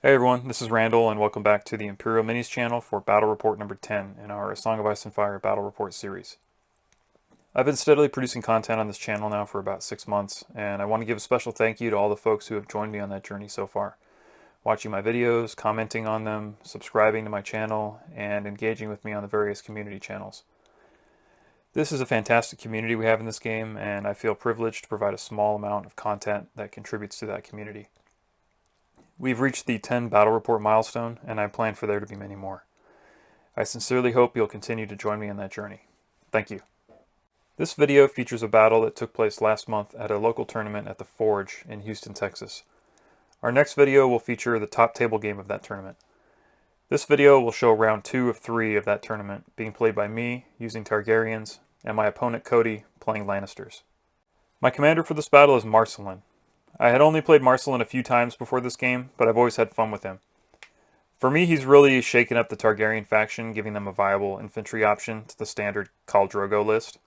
Hey everyone, this is Randall and welcome back to the Imperial Minis channel for Battle Report number 10 in our A Song of Ice and Fire Battle Report series. I've been steadily producing content on this channel now for about 6 months, and I want to give a special thank you to all the folks who have joined me on that journey so far. Watching my videos, commenting on them, subscribing to my channel, and engaging with me on the various community channels. This is a fantastic community we have in this game, and I feel privileged to provide a small amount of content that contributes to that community. We've reached the 10 Battle Report milestone, and I plan for there to be many more. I sincerely hope you'll continue to join me on that journey. Thank you. This video features a battle that took place last month at a local tournament at the Forge in Houston, Texas. Our next video will feature the top table game of that tournament. This video will show round 2 of 3 of that tournament, being played by me, using Targaryens, and my opponent Cody, playing Lannisters. My commander for this battle is Marselen. I had only played Marselen a few times before this game, but I've always had fun with him. For me, he's really shaken up the Targaryen faction, giving them a viable infantry option to the standard Khal Drogo list.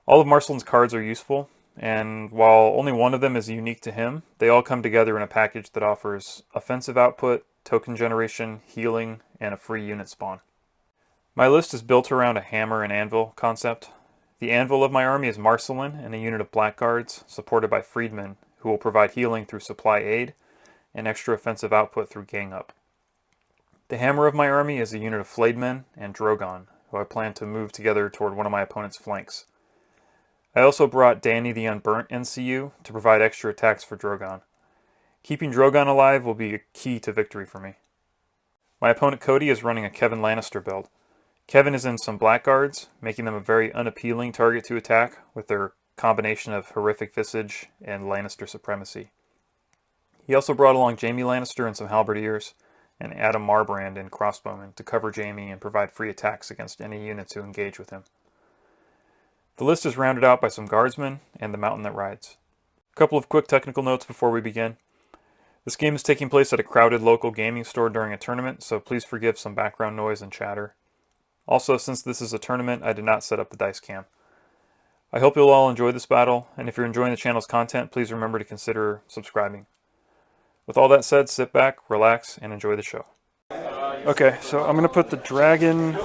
All of Marselen's cards are useful, and while only one of them is unique to him, they all come together in a package that offers offensive output, token generation, healing, and a free unit spawn. My list is built around a hammer and anvil concept. The anvil of my army is Marselen and a unit of blackguards, supported by freedmen, who will provide healing through supply aid and extra offensive output through gang up. The hammer of my army is a unit of flayed-men and Drogon, who I plan to move together toward one of my opponent's flanks. I also brought Dany the Unburnt NCU to provide extra attacks for Drogon. Keeping Drogon alive will be a key to victory for me. My opponent Cody is running a Kevan Lannister build. Kevan is in some blackguards, making them a very unappealing target to attack with their combination of horrific visage and Lannister supremacy. He also brought along Jaime Lannister and some halberdiers, and Adam Marbrand and crossbowmen to cover Jaime and provide free attacks against any units who engage with him. The list is rounded out by some guardsmen and the mountain that rides. A couple of quick technical notes before we begin. This game is taking place at a crowded local gaming store during a tournament, so please forgive some background noise and chatter. Also, since this is a tournament, I did not set up the dice cam. I hope you'll all enjoy this battle, and if you're enjoying the channel's content, please remember to consider subscribing. With all that said, sit back, relax, and enjoy the show. Okay, so I'm going to put the dragon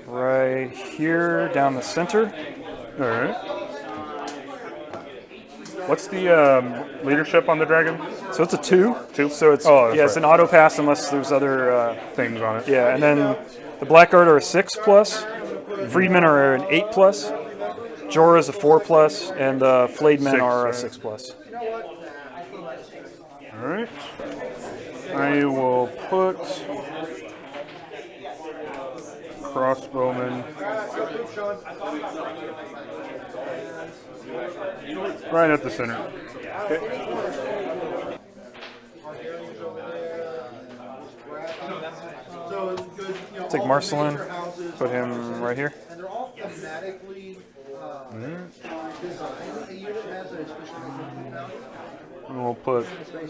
right here down the center. Alright. What's the leadership on the dragon? So it's a 2. 2? So it's, oh, it's an auto pass unless there's other things on it. Yeah, and then the Blackguard are a 6+, Freedmen are an 8+, Jorah's a 4+, and the Flayed Men are a 6+. Alright. I will put crossbowmen right at the center. Okay. Take Marselen, put him right here. And we'll put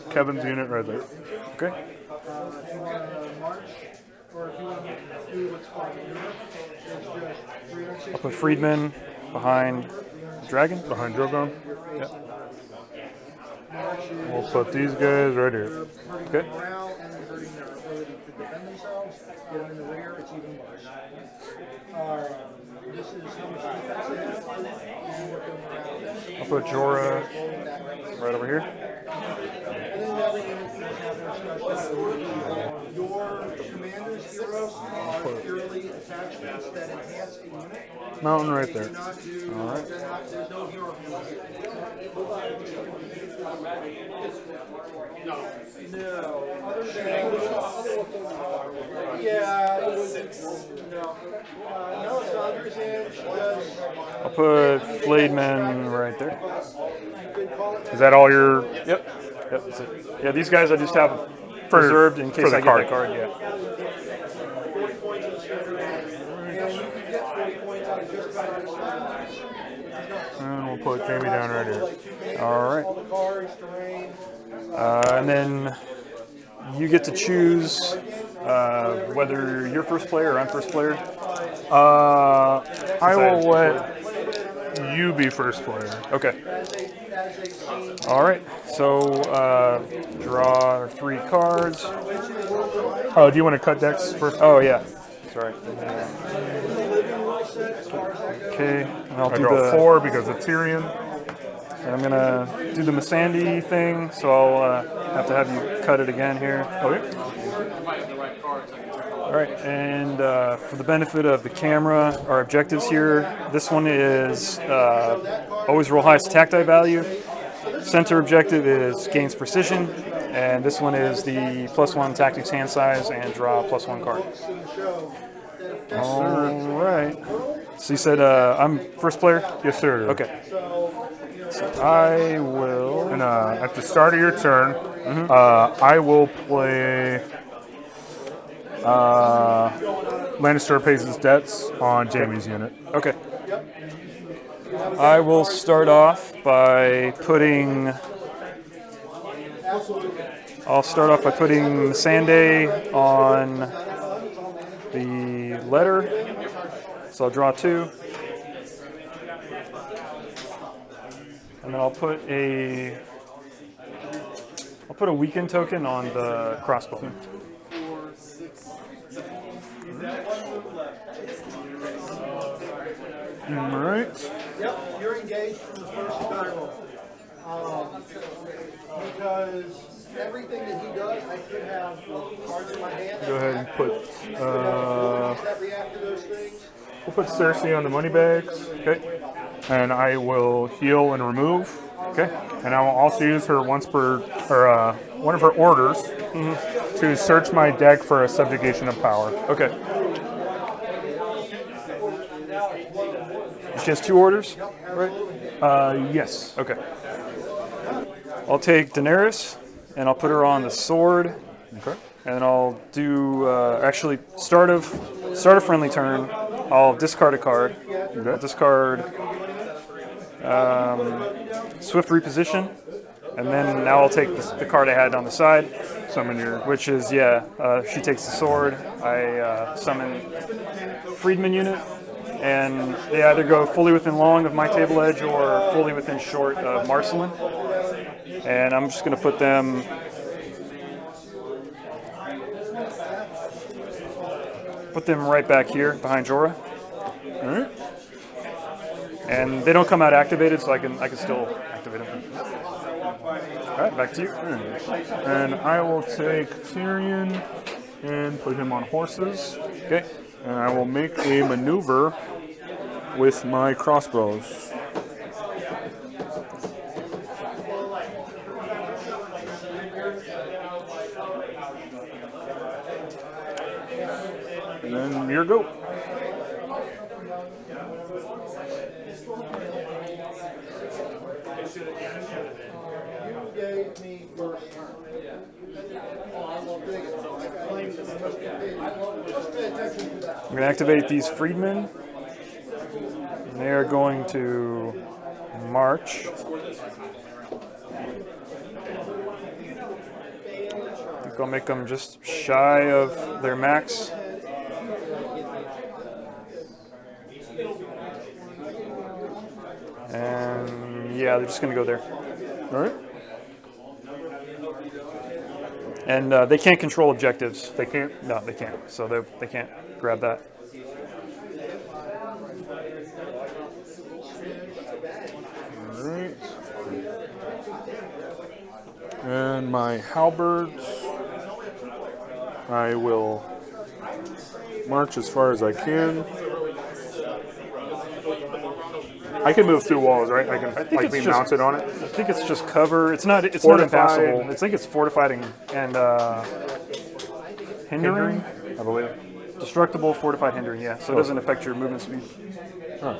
Kevin's unit right there. Okay. I'll put Freedmen behind Dragon. Behind Drogon. Yep. We'll put these guys right here. Okay. I'll put Jorah right over here. Mountain right there. Alright. I'll put Flayed Men right there. Is that all your... Yep. That's it. Yeah, these guys I just have preserved in case I get that card, yeah. And we'll put Jaime down right here. Alright. And then you get to choose whether you're first player or I'm first player. I will let You be first player. Okay. All right. So draw 3 cards. Oh, do you want to cut decks first? Oh yeah. Sorry. Okay. And I'll I do draw the 4 because of Tyrion. And I'm gonna do the Missandei thing, so I'll have to have you cut it again here. Okay. All right, and for the benefit of the camera, our objectives here. This one is always roll highest attack die value. Center objective is gains precision, and this one is the +1 tactics hand size and draw +1 card. All right. So you said I'm first player? Yes, sir. Okay. So I will. And at the start of your turn, I will play Lannister pays his debts on Jaime's unit. Okay. I will start off by putting. I'll start off by putting Missandei on the letter. So I'll draw 2. And then I'll put a weaken token on the crossbow. All right. Yep, you're engaged from the first die roll. Because everything that he does, I could have cards in my hand. Go ahead and put. That react to those things. We'll put Cersei on the money bags. Okay. And I will heal and remove. Okay. And I will also use her one of her orders to search my deck for a subjugation of power. Okay. She has 2 orders, right? Yes. Okay. I'll take Daenerys, and I'll put her on the sword. Okay. And then I'll do actually start of friendly turn. I'll discard a card. I'll discard Swift Reposition, and then now I'll take the card I had on the side, Summon your. which is she takes the sword. I summon Freedman unit, and they either go fully within long of my table edge or fully within short of Marselen. And I'm just going to put them. Put them right back here behind Jorah. All right. And they don't come out activated, so I can still activate them. All right, back to you. And I will take Tyrion and put him on horses. Okay. And I will make a maneuver with my crossbows. And then your go. You gave me first turn. I'm going to activate these freedmen. And they are going to march. I think I'll make them just shy of their max. And yeah, they're just going to go there. All right. And they can't control objectives. They can't. No, they can't. So they can't grab that. All right. And my halberds, I will march as far as I can. I can move through walls, right? I can think be it's just- mounted on it. I think it's just cover. It's not. It's Fortified. not impassable. I think it's fortified and hindering. I believe. Destructible, fortified, hindering. Yeah. So it doesn't affect your movement speed. Huh.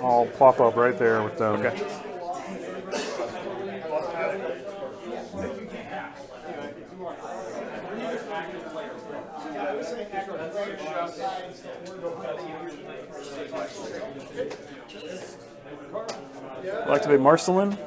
I'll plop up right there with them. Okay. I'll activate Marselen.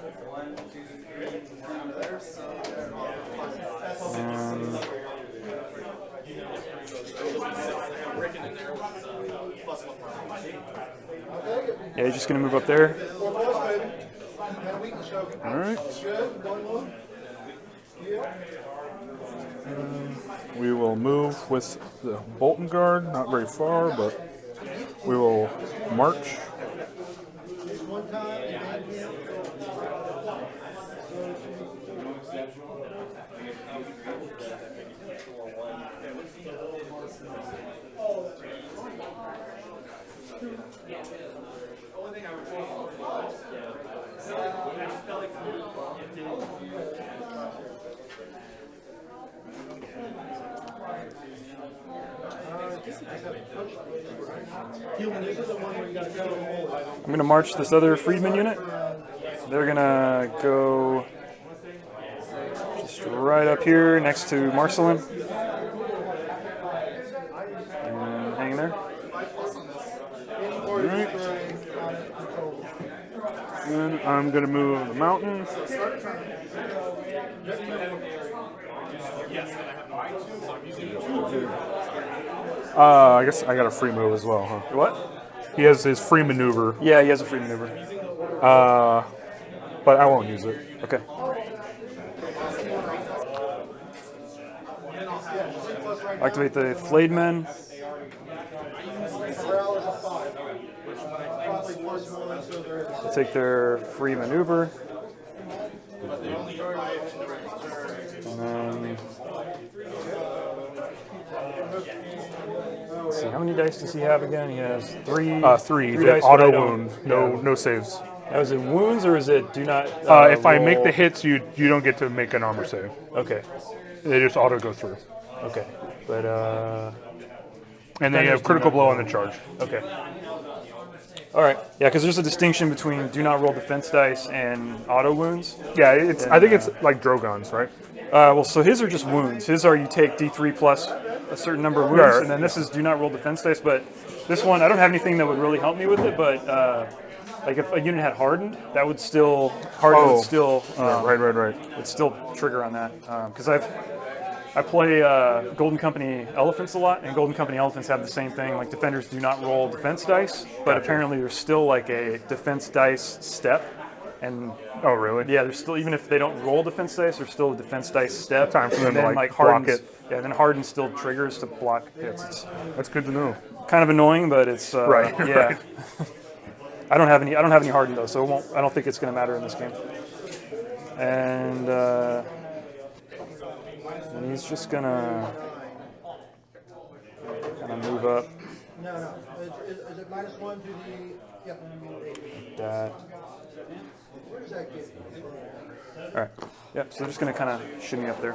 just going to move up there. All right. We will move with the Bolton Guard, not very far, but we will march. I'm going to march this other freedman unit. They're going to go just right up here next to Marselen. And hang there. All right. Then I'm going to move the mountain. I guess I got a free move as well, huh? What? He has his free maneuver, Yeah, he has a free maneuver. but I won't use it. Okay. Activate the flayed men. Take their free maneuver. And then, let's see, how many dice does he have again? He has three. Three dice, auto but I don't- wound, no saves. Now, is it wounds or is it do not? If I make roll- the hits, you don't get to make an armor save. Okay. They just auto go through, Okay. But and they have critical blow on the charge. okay. All right. Yeah, because there's a distinction between do not roll defense dice and auto wounds. Yeah, it's. I think it's like Drogon's, right? Well, so his are just wounds. His are you take D3 plus a certain number of wounds, Right. and then this is do not roll defense dice. But this one, I don't have anything that would really help me with it. But like if a unit had hardened, that would still would still Right. it'd still trigger on that because I play Golden Company Elephants a lot, and Golden Company Elephants have the same thing. Like defenders do not roll defense dice, but apparently there's still like a defense dice step. And Oh, really? yeah, there's still, even if they don't roll defense dice, there's still a defense dice step. Time for them and to, then like, Harden's, block it. Yeah, then Harden still triggers to block hits. It's That's good to know. kind of annoying, but it's Right, Yeah. right. I don't have any Harden though, so it won't. I don't think it's going to matter in this game. And he's just gonna kind of move up No. Is it -1 to the? Yep. like that. Where does that get you? All right. Yep. So just gonna kind of shimmy up there.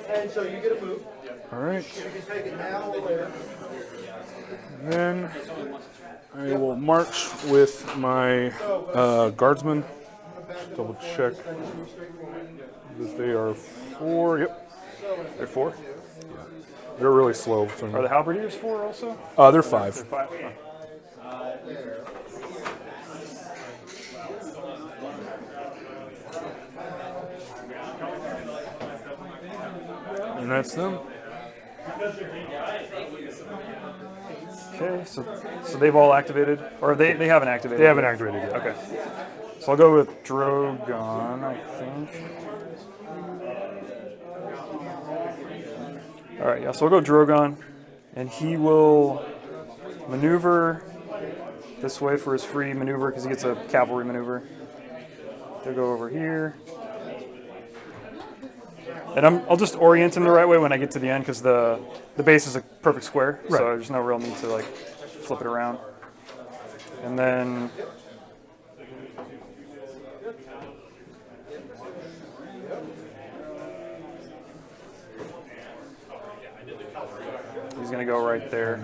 And so you get a move. All right. You can take it now or later. And then I will march with my guardsmen. Double check that they are 4. Yep, They're 4. they're really slow. Are the halberdiers 4 also? They're 5. They're 5. And that's them. Okay, so they've all activated, or they haven't activated. They haven't activated yet. Okay, so I'll go with Drogon, I think. All right, yeah, so I'll go Drogon, and he will maneuver this way for his free maneuver because he gets a cavalry maneuver. He'll go over here. And I'll just orient him the right way when I get to the end because the base is a perfect square, so Right. there's no real need to like flip it around. And then he's gonna go right there.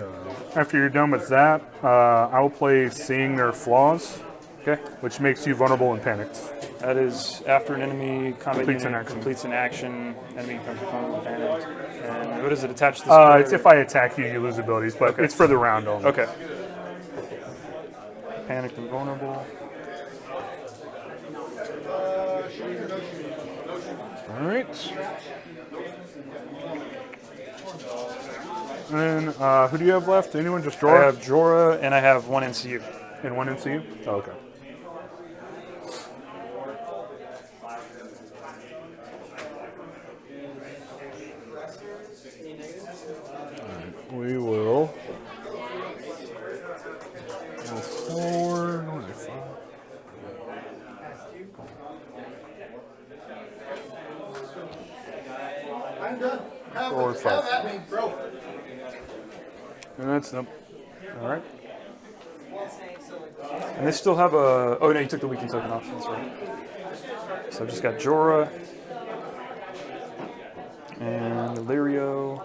After you're done with that, I will play Seeing Their Flaws, Okay, which makes you vulnerable and panicked. that is after an enemy combat Completes unit an action. completes an action, enemy becomes vulnerable, panicked. And what is it attached to? The It's if I attack you, you lose abilities, but Okay. it's for the round only. Okay. Panicked and vulnerable. All right. And who do you have left? Anyone? Just I Jorah? have Jorah and I have 1 NCU. And one into you? Oh, okay. We will go forward. What is it, 5? I'm done. Have, Or have 5. at me, bro. And that's them. All right. And they still have a. Oh no, you took the weekend token off. That's right. So I've just got Jorah and Illyrio.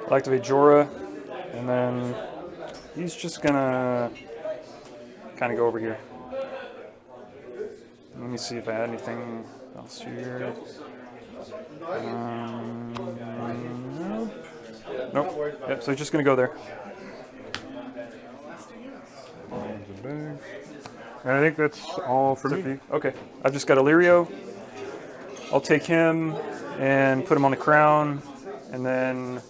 I'll activate Jorah, and then he's just gonna kind of go over here. Let me see if I had anything else here. Nope. Nope. Yep, so he's just gonna go there. And I think that's all for me. Okay. I've just got Illyrio. I'll take him and put him on the crown, and then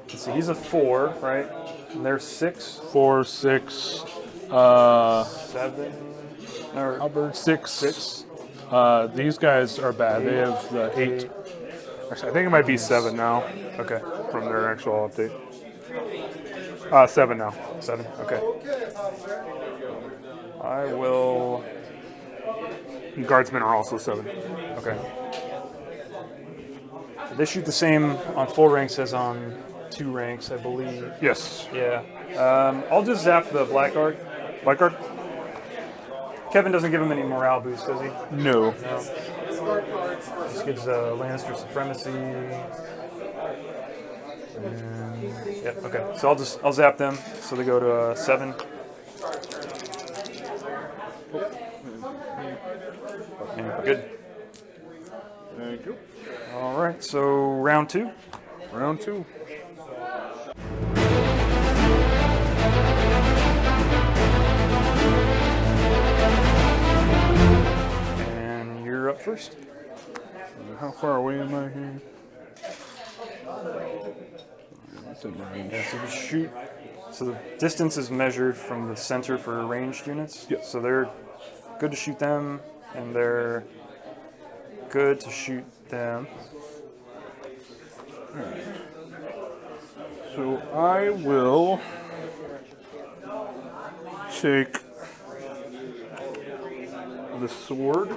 let's see, he's a 4, right? And they're 6, 4, 6, 7, or Albert 6. These guys are bad. They have the 8. Actually, I think it might be 7 now. okay, From their actual update. 7 now. 7. Okay. I will. And guardsmen are also 7. Okay. They shoot the same on full ranks as on 2 ranks, I believe. Yes. Yeah. I'll just zap the Blackguard. Blackguard? Kevin doesn't give him any morale boost, does he? No. Just gives Lannister supremacy. And, yeah, okay. So I'll zap them. So they go to 7. And we're good. Thank you. All right. So round 2. Round 2. And you're up first. How far away am I here? That's in range. Yeah, so you shoot. So the distance is measured from the center for ranged units. Yep. So they're good to shoot them, and they're good to shoot them. So I will take the sword,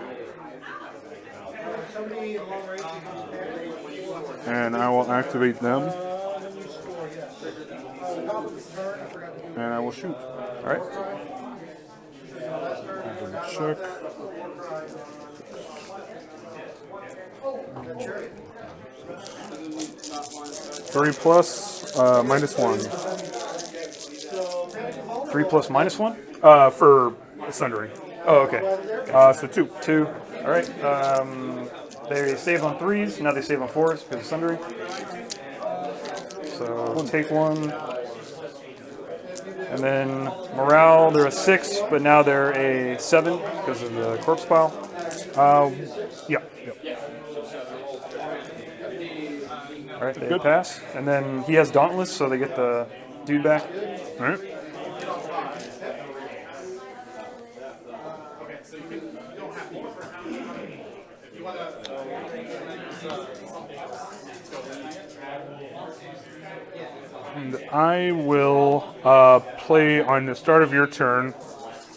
and I will activate them, and I will shoot. All right. Check. 3 plus, -1. 3 plus -1. For sundering. Oh, okay. So 2. 2. All right. They save on 3s. Now they save on 4s because of sundering. So we'll take 1. And then morale, they're a 6, but now they're a 7 because of the corpse pile. Yeah. All right, they pass. And then he has Dauntless, so they get the dude back. All right. And I will play on the start of your turn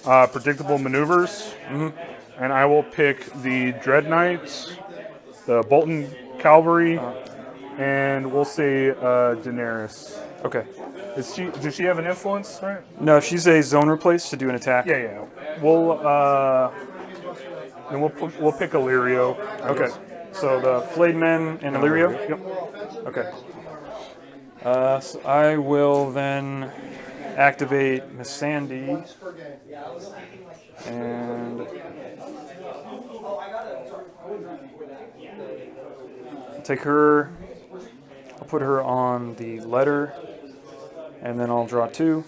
predictable maneuvers, and I will pick the Dread Knights, the Bolton Cavalry, and we'll say Daenerys. Okay. Does she have an influence? Right. No, she's a zone replace to do an attack. Yeah. We'll we'll pick Illyrio. Okay. So the Flayed Men and Illyrio? Yep. Okay. So I will then activate Miss Sandy and take her. I'll put her on the letter, and then I'll draw 2.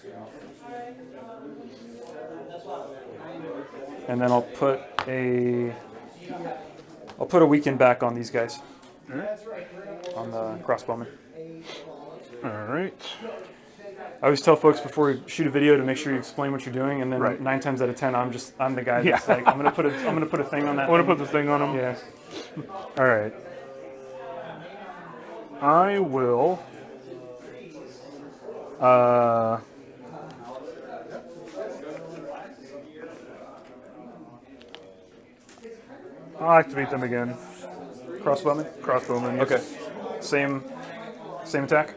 and then I'll put a weaken back on these guys. All right. On the crossbowmen. All right. I always tell folks before we shoot a video to make sure you explain what you're doing, and then Right. 9 times out of 10, I'm the guy that's like, I'm gonna put a thing on that. I want to put the thing on them. Yeah. All right. I will. I'll activate them again. Crossbowmen. Crossbowmen. Yes. Okay. Same attack.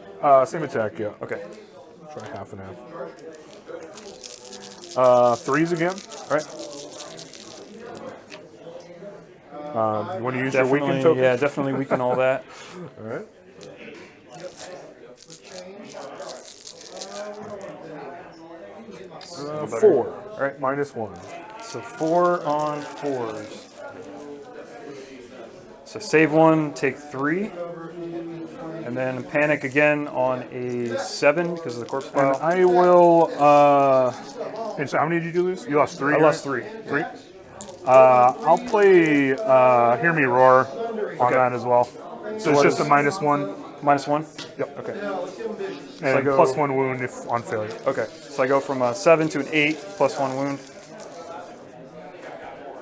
Same attack. Yeah. Okay. Try half and half. 3s again. All right. You want to use your weaken Definitely, token? yeah, definitely weaken all that. All right. Better. 4. All right. -1. So 4 on 4s. So save 1, take 3, and then panic again on a 7 because of the corpse And pile. I will. And so, how many did you lose? You lost 3. I right? lost 3. 3. I'll play Hear Me Roar on that as well. So it's what just is- a -1 -1? Yep. Okay. and I go- +1 wound if on failure. Okay. So I go from a 7 to an 8, +1 wound.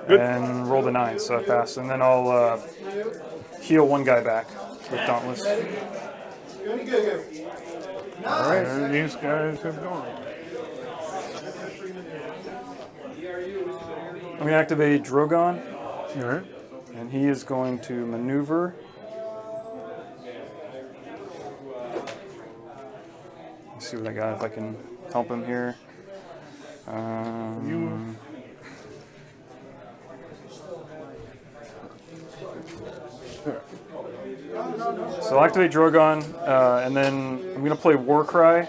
Good. And roll the 9, so I pass. And then I'll heal 1 guy back with Dauntless. All right. And these guys have gone. I'm going to activate Drogon, All right. and he is going to maneuver. Let's see what I got, if I can help him here. So I'll activate Drogon, and then I'm going to play Warcry.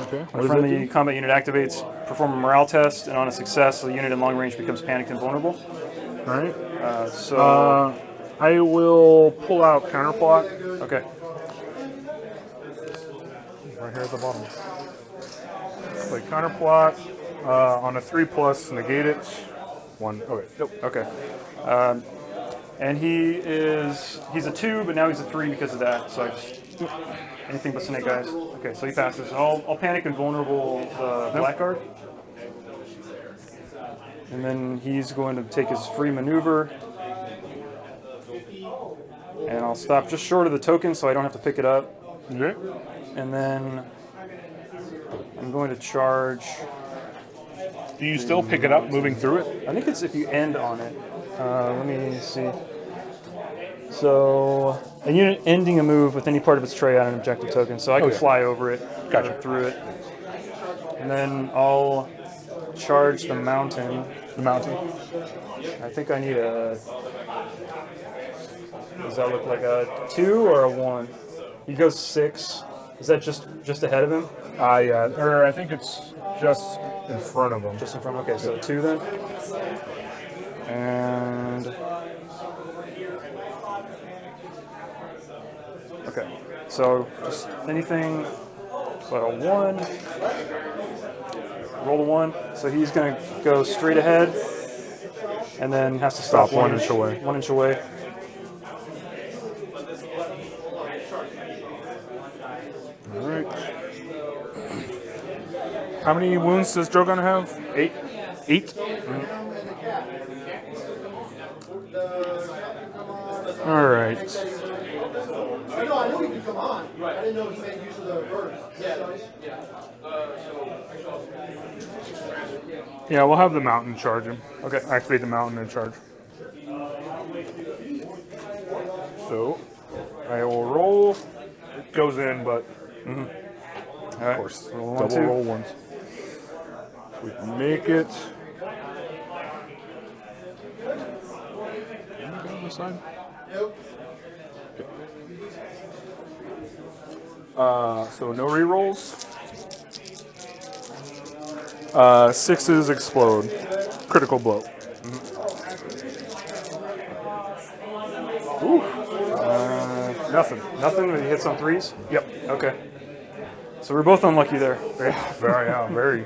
Okay. A What does that friendly do? combat unit activates, perform a morale test, and on a success, the unit in long range becomes panicked and vulnerable. All right. So, I will pull out counterplot okay. right here at the bottom. Play counterplot on a 3+, negate it. 1. Okay. Nope. Okay. And he's a 2, but now he's a 3 because of that. So I just, anything but snake eyes. Okay, so he passes. I'll panic and vulnerable the blackguard. And then he's going to take his free maneuver. And I'll stop just short of the token so I don't have to pick it up. Okay. And then I'm going to charge. Do you still pick it up moving through it? I think it's if you end on it. Let me see. So, a unit ending a move with any part of its tray on an objective token. So I can Okay. fly over it, Gotcha. through it. And then I'll charge the mountain. The mountain. I think I need a. Does that look like a 2 or a 1? He goes 6. Is that just ahead of him? Yeah. Or I think it's just in front of them. Just in front. Okay, so 2 then. And okay, so just anything but a 1. Roll a 1. So he's gonna go straight ahead, and then has to stop Stop 1 inch away. 1 inch away. All right. How many wounds does Drogon have? 8. 8. All right. No, I knew he could come on. I didn't know he made use of the birds. Yeah, we'll have the mountain charge him. Okay. Activate the mountain and charge. So, I will roll. It goes in, but All right. of course, Roll 1, double 2. roll ones. So we can make it. Can you go on the side? Nope. So no rerolls. 6s explode. Critical blow. Ooh. Nothing. Nothing. He hits on 3s. Yep. Okay. So we're both unlucky there. Yeah, very.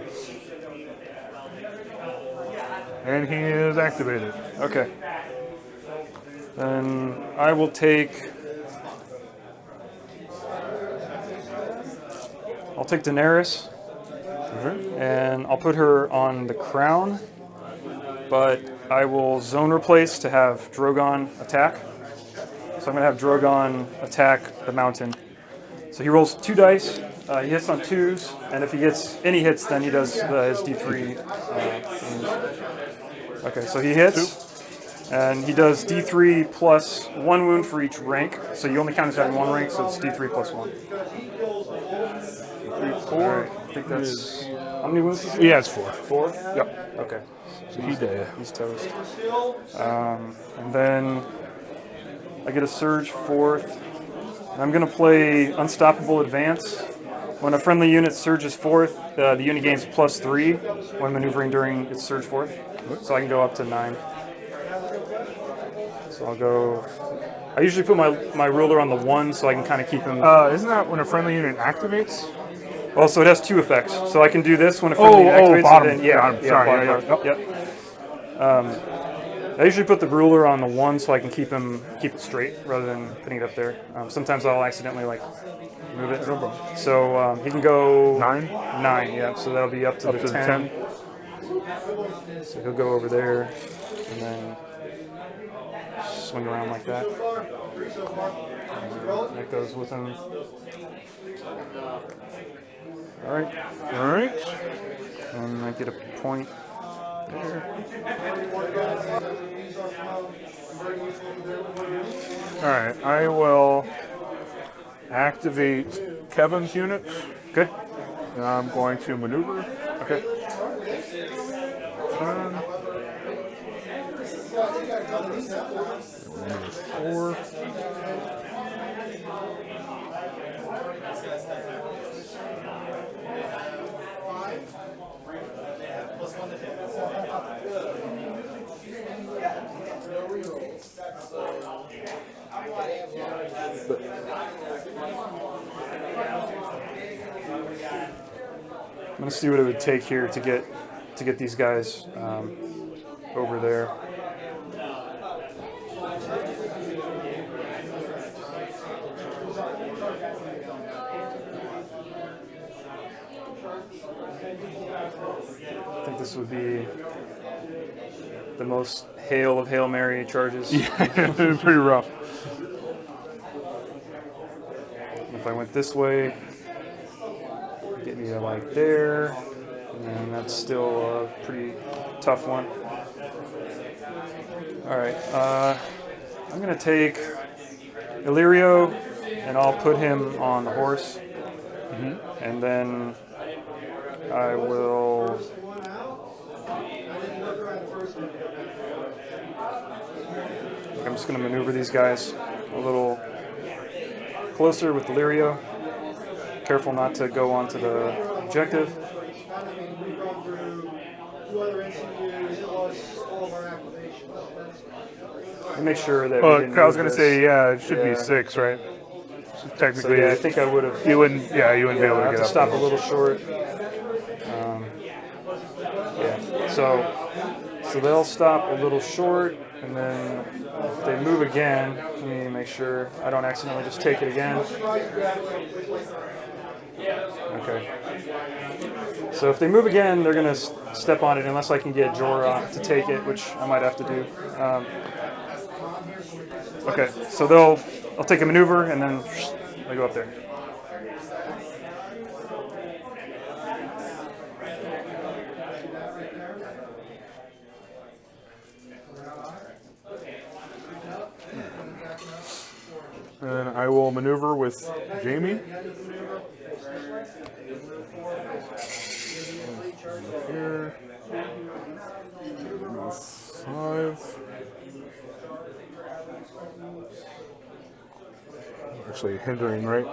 And he is activated. Okay. Then I will take. I'll take Daenerys, and I'll put her on the crown, but I will zone replace to have Drogon attack. So I'm going to have Drogon attack the mountain. So he rolls 2 dice, he hits on 2s, and if he gets any hits, then he does his D3. Okay, so he hits, and he does D3 plus 1 wound for each rank. So you only count as having 1 rank, so it's D3 plus 1. 3, 4. I think that's... How many wounds does he have? He has 4. 4? Yep. Okay. So he dead. He's toast. And then I get a surge 4th. I'm going to play Unstoppable Advance. When a friendly unit surges 4th, the unit gains +3 when maneuvering during its surge 4th. So I can go up to 9. So I'll go... I usually put my ruler on the 1 so I can kind of keep him... Isn't that when a friendly unit activates? Well, so it has 2 effects. So I can do this when a friendly unit activates. Bottom. And then, Bottom. Sorry. Bottom. Yep. I usually put the ruler on the 1 so I can keep it straight rather than putting it up there. Sometimes I'll accidentally move it. So he can go 9. 9, yeah. So that'll be up to the 10. So he'll go over there and then swing around like that. And that goes with him. All right. And I get a point there. Alright, I will activate Kevin's units. Okay. And I'm going to maneuver. Okay. Turn. 4. I'm gonna see what it would take here to get these guys over there. I think this would be the most hail of Hail Mary charges. Yeah, pretty rough. If I went this way, get me to like there, and that's still a pretty tough one. All right, I'm gonna take Illyrio, and I'll put him on the horse, and then I will. I'm just gonna maneuver these guys a little closer with Illyrio. Careful not to go onto the objective. And make sure that. Well, I was going to say, yeah, it should be 6, right? So technically, So, yeah, I think I would have. you wouldn't be able to I get have to up stop there. a little short. So they'll stop a little short, and then if they move again, let me make sure I don't accidentally just take it again. Okay. So if they move again, they're going to step on it unless I can get Jorah to take it, which I might have to do. Okay, so I'll take a maneuver, and then I go up there. And I will maneuver with Jamie. Here. 5. Actually, hindering, right?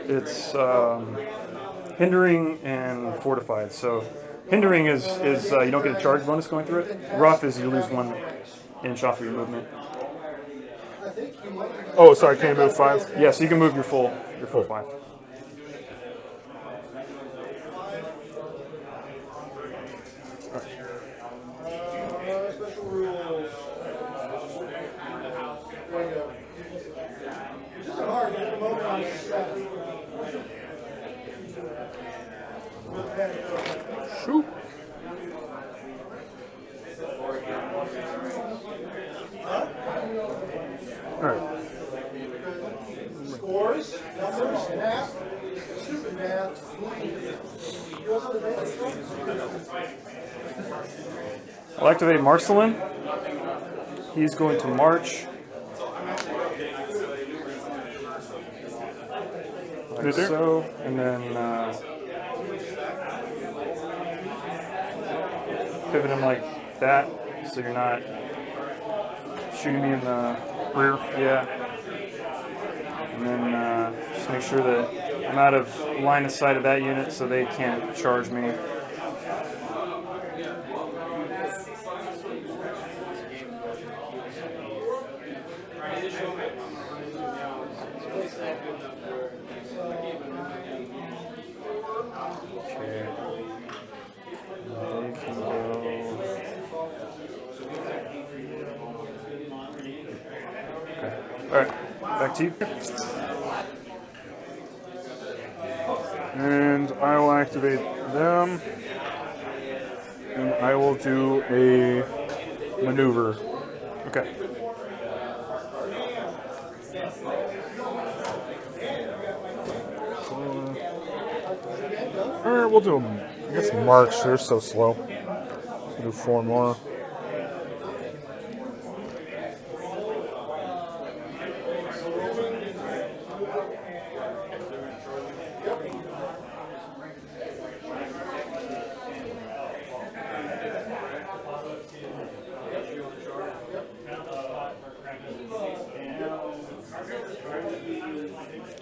It's hindering and fortified. So hindering is you don't get a charge bonus going through it. Rough is you lose 1 inch off of your movement. Oh, sorry, can you move 5? Yeah, so you can move your full 5. Just a hard moment on the step. Shoot. All right. Scores, numbers, math, stupid math. I'll activate Marselen. He's going to march. Like so, and then pivot him like that, so you're not shooting me in the rear. Yeah. And then just make sure that I'm out of line of sight of that unit so they can't charge me. Alright, back to you. And I will activate them. And I will do a maneuver. Okay. Alright, we'll do them. I guess march, they're so slow. We'll do 4 more.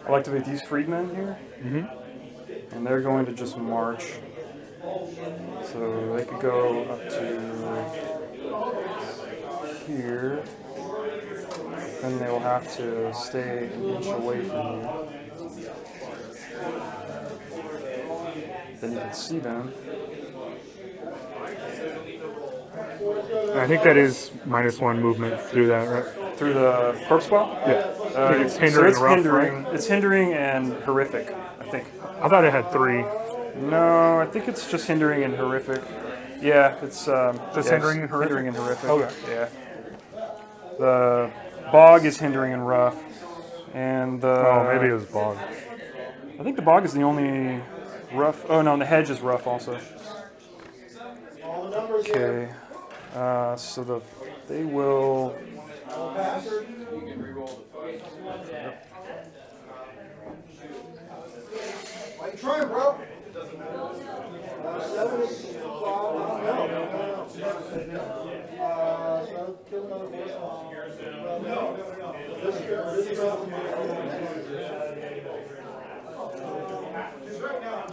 I'll activate these freedmen here. And they're going to just march. So they could go up to here. Then they will have to stay an inch away from you. Then you can see them. I think that is -1 movement through that, right? Through the corpse wall? Yeah. It's hindering, so it's rough, hindering. right? It's hindering and horrific, I think. I thought it had 3. No, I think it's just hindering and horrific. Yeah, it's Just hindering and horrific? Hindering and horrific. Okay. Yeah. The bog is hindering and rough, and the. Oh, maybe it was bog. I think the bog is the only rough. Oh no, and the hedge is rough also. Okay. So they will. Why you trying, bro? 7 is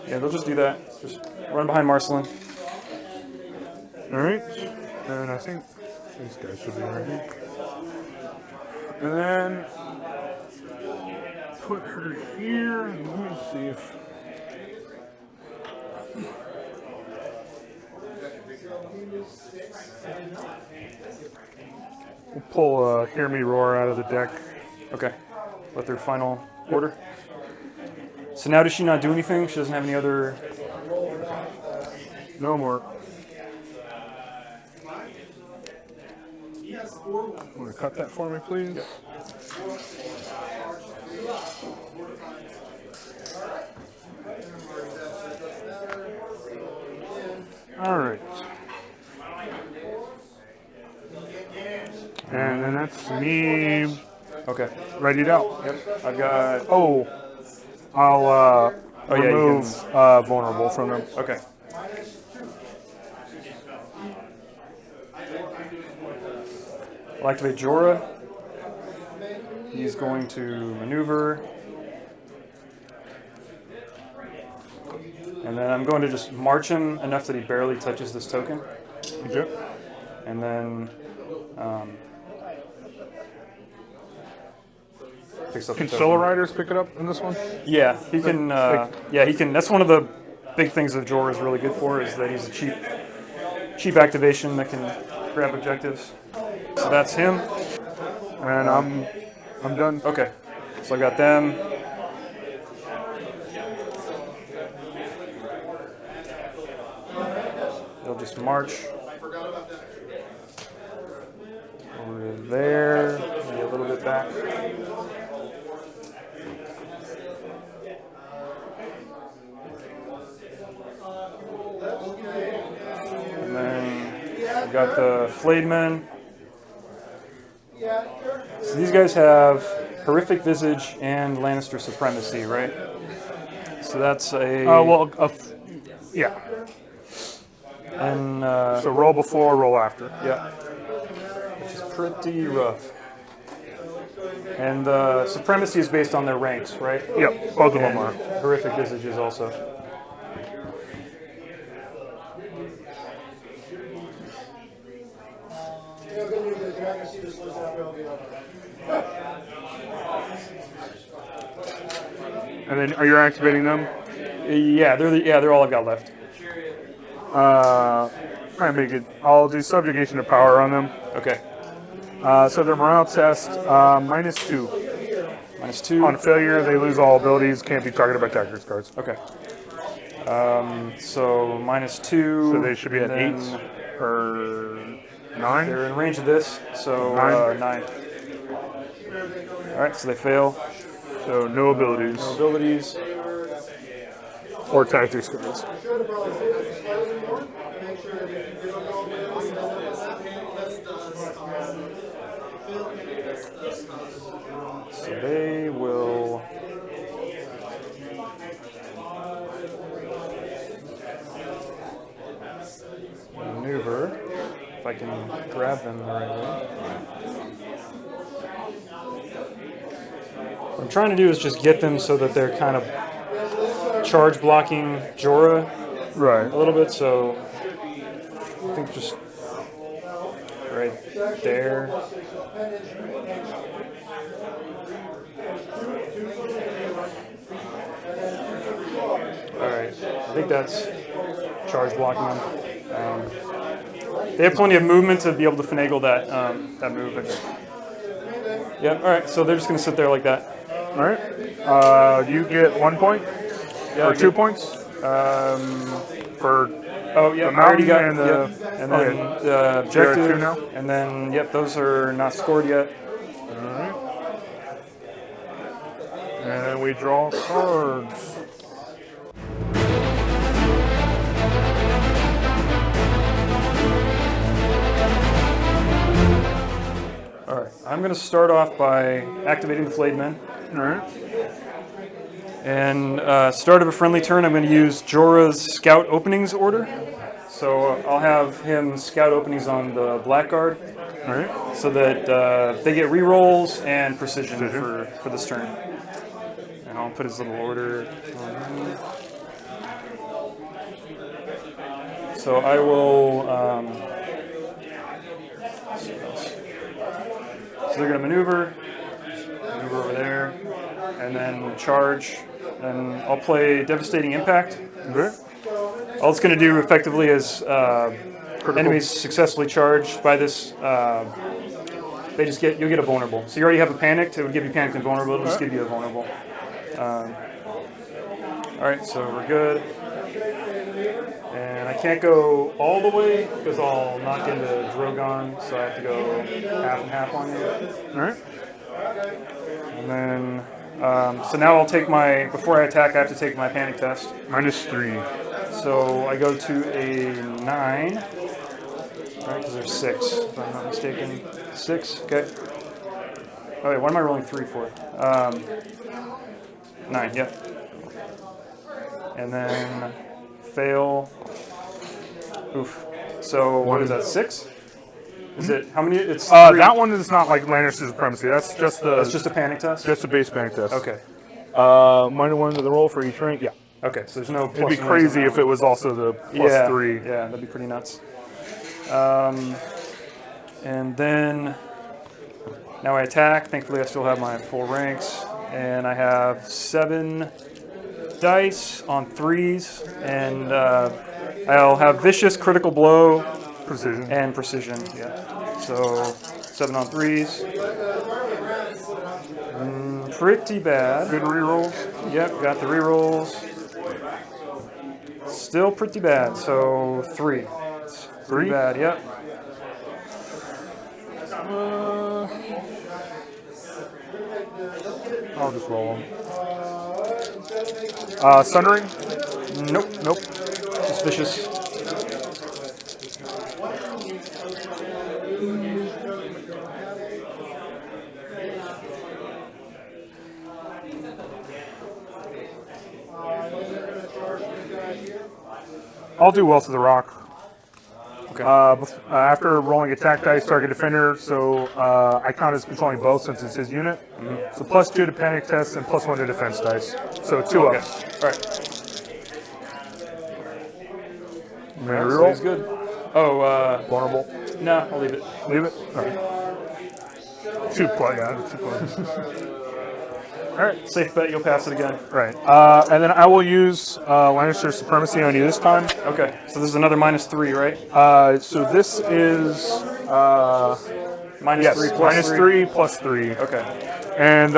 Yeah, they'll just do that. Just run behind Marselen. Alright. And I think these guys should be ready. And then put her here. Let me see if. We'll pull Hear Me Roar out of the deck. Okay. With their final order. So now does she not do anything? She doesn't have any other. No more. Want to cut that for me, please? Yep. All right. And then that's me Okay. readied out. Yep. I've got. Oh, I'll Oh, yeah, you remove can- vulnerable from them. Okay. I'll activate Jorah. He's going to maneuver. And then I'm going to just march him enough that he barely touches this token. Okay. And then picks up Can the token. Solo Riders pick it up in this one? Yeah, he can. Yeah, he can. That's one of the big things that Jorah is really good for, is that he's a cheap activation that can grab objectives. So that's him. And I'm done. Okay, so I got them. They'll just march over there, maybe a little bit back. And then we got the flayed men. So these guys have horrific visage and Lannister supremacy, right? So that's a yeah. and So roll before, roll after. yeah, which is pretty rough. And the supremacy is based on their ranks, right? Yep, both of them And are. horrific visages also. And then, are you activating them? Yeah, they're all I've got left. I make it. I'll do subjugation to power on them. Okay, So their morale test -2. -2. On failure, they lose all abilities. Can't be targeted by tactics cards. Okay. So -2. So they should be at and 8 then or 9. They're in range of this, so 9. All right, so they fail. So no abilities No abilities. or tactics cards. So they will maneuver, if I can grab them the right way. What I'm trying to do is just get them so that they're kind of charge blocking Jorah Right. a little bit, so I think just right there. Alright, I think that's charge blocking them. They have plenty of movement to be able to finagle that move. Yeah, alright, so they're just going to sit there like that. All right. You get 1 point Yeah, or 2 points for Oh, yeah, the I already mountain got and the. yep. And then okay. the objective, 2 now? and then, yep, those are not scored yet. All right. And we draw cards. All right, I'm going to start off by activating the Flayed Men. All right. And start of a friendly turn, I'm going to use Jorah's Scout Openings order. So I'll have him scout openings on the Blackguard, All right. so that they get rerolls and precision for this turn. And I'll put his little order on here. So I will. So they're going to maneuver over there, and then charge. And I'll play Devastating Impact. Okay. All it's going to do effectively is enemies successfully charged by this. You'll get a vulnerable. So you already have a panicked. It would give you panicked and vulnerable. It'll just give you a vulnerable. All right, so we're good. And I can't go all the way because I'll knock into Drogon, so I have to go half and half on you. All right. And then, so now I'll take before I attack, I have to take my panic test. -3. So I go to a 9, right, because there's 6, if I'm not mistaken. 6, okay. Oh wait, what am I rolling 3 for? 9, yep. And then fail. Oof. So what is that, 6? Is it, how many, it's 3. That one is not like Lannister supremacy. That's just the. That's just a panic test? Just a base panic test. Okay. -1 to the roll for each rank. Yeah. Okay, so there's no plus. It'd be crazy if it was also the +3. Yeah, that'd be pretty nuts. And then now I attack. Thankfully, I still have my full ranks, and I have 7 dice on 3s, and I'll have vicious, critical blow, Precision. and precision. Yeah. So 7 on 3s. Pretty bad. Good rerolls. Yep, got the rerolls. Still pretty bad, so 3. Pretty 3? bad, yep. I'll just roll them. Sundering? Nope. Nope. Just vicious. I'll do Wealth of the Rock. Okay. After rolling attack dice, target defender, so I count as controlling both since it's his unit. So +2 to panic test and +1 to defense dice. So 2 ups. All right. I'm going to So reroll. he's good. Oh, Vulnerable. no, I'll leave it. Leave it? All right. 2 plus, yeah, 2 plus. All right. Safe bet you'll pass it again. Right. And then I will use Lannister Supremacy on you this time. Okay, so this is another -3, right? So this is -3 plus -3 plus 3. Okay. And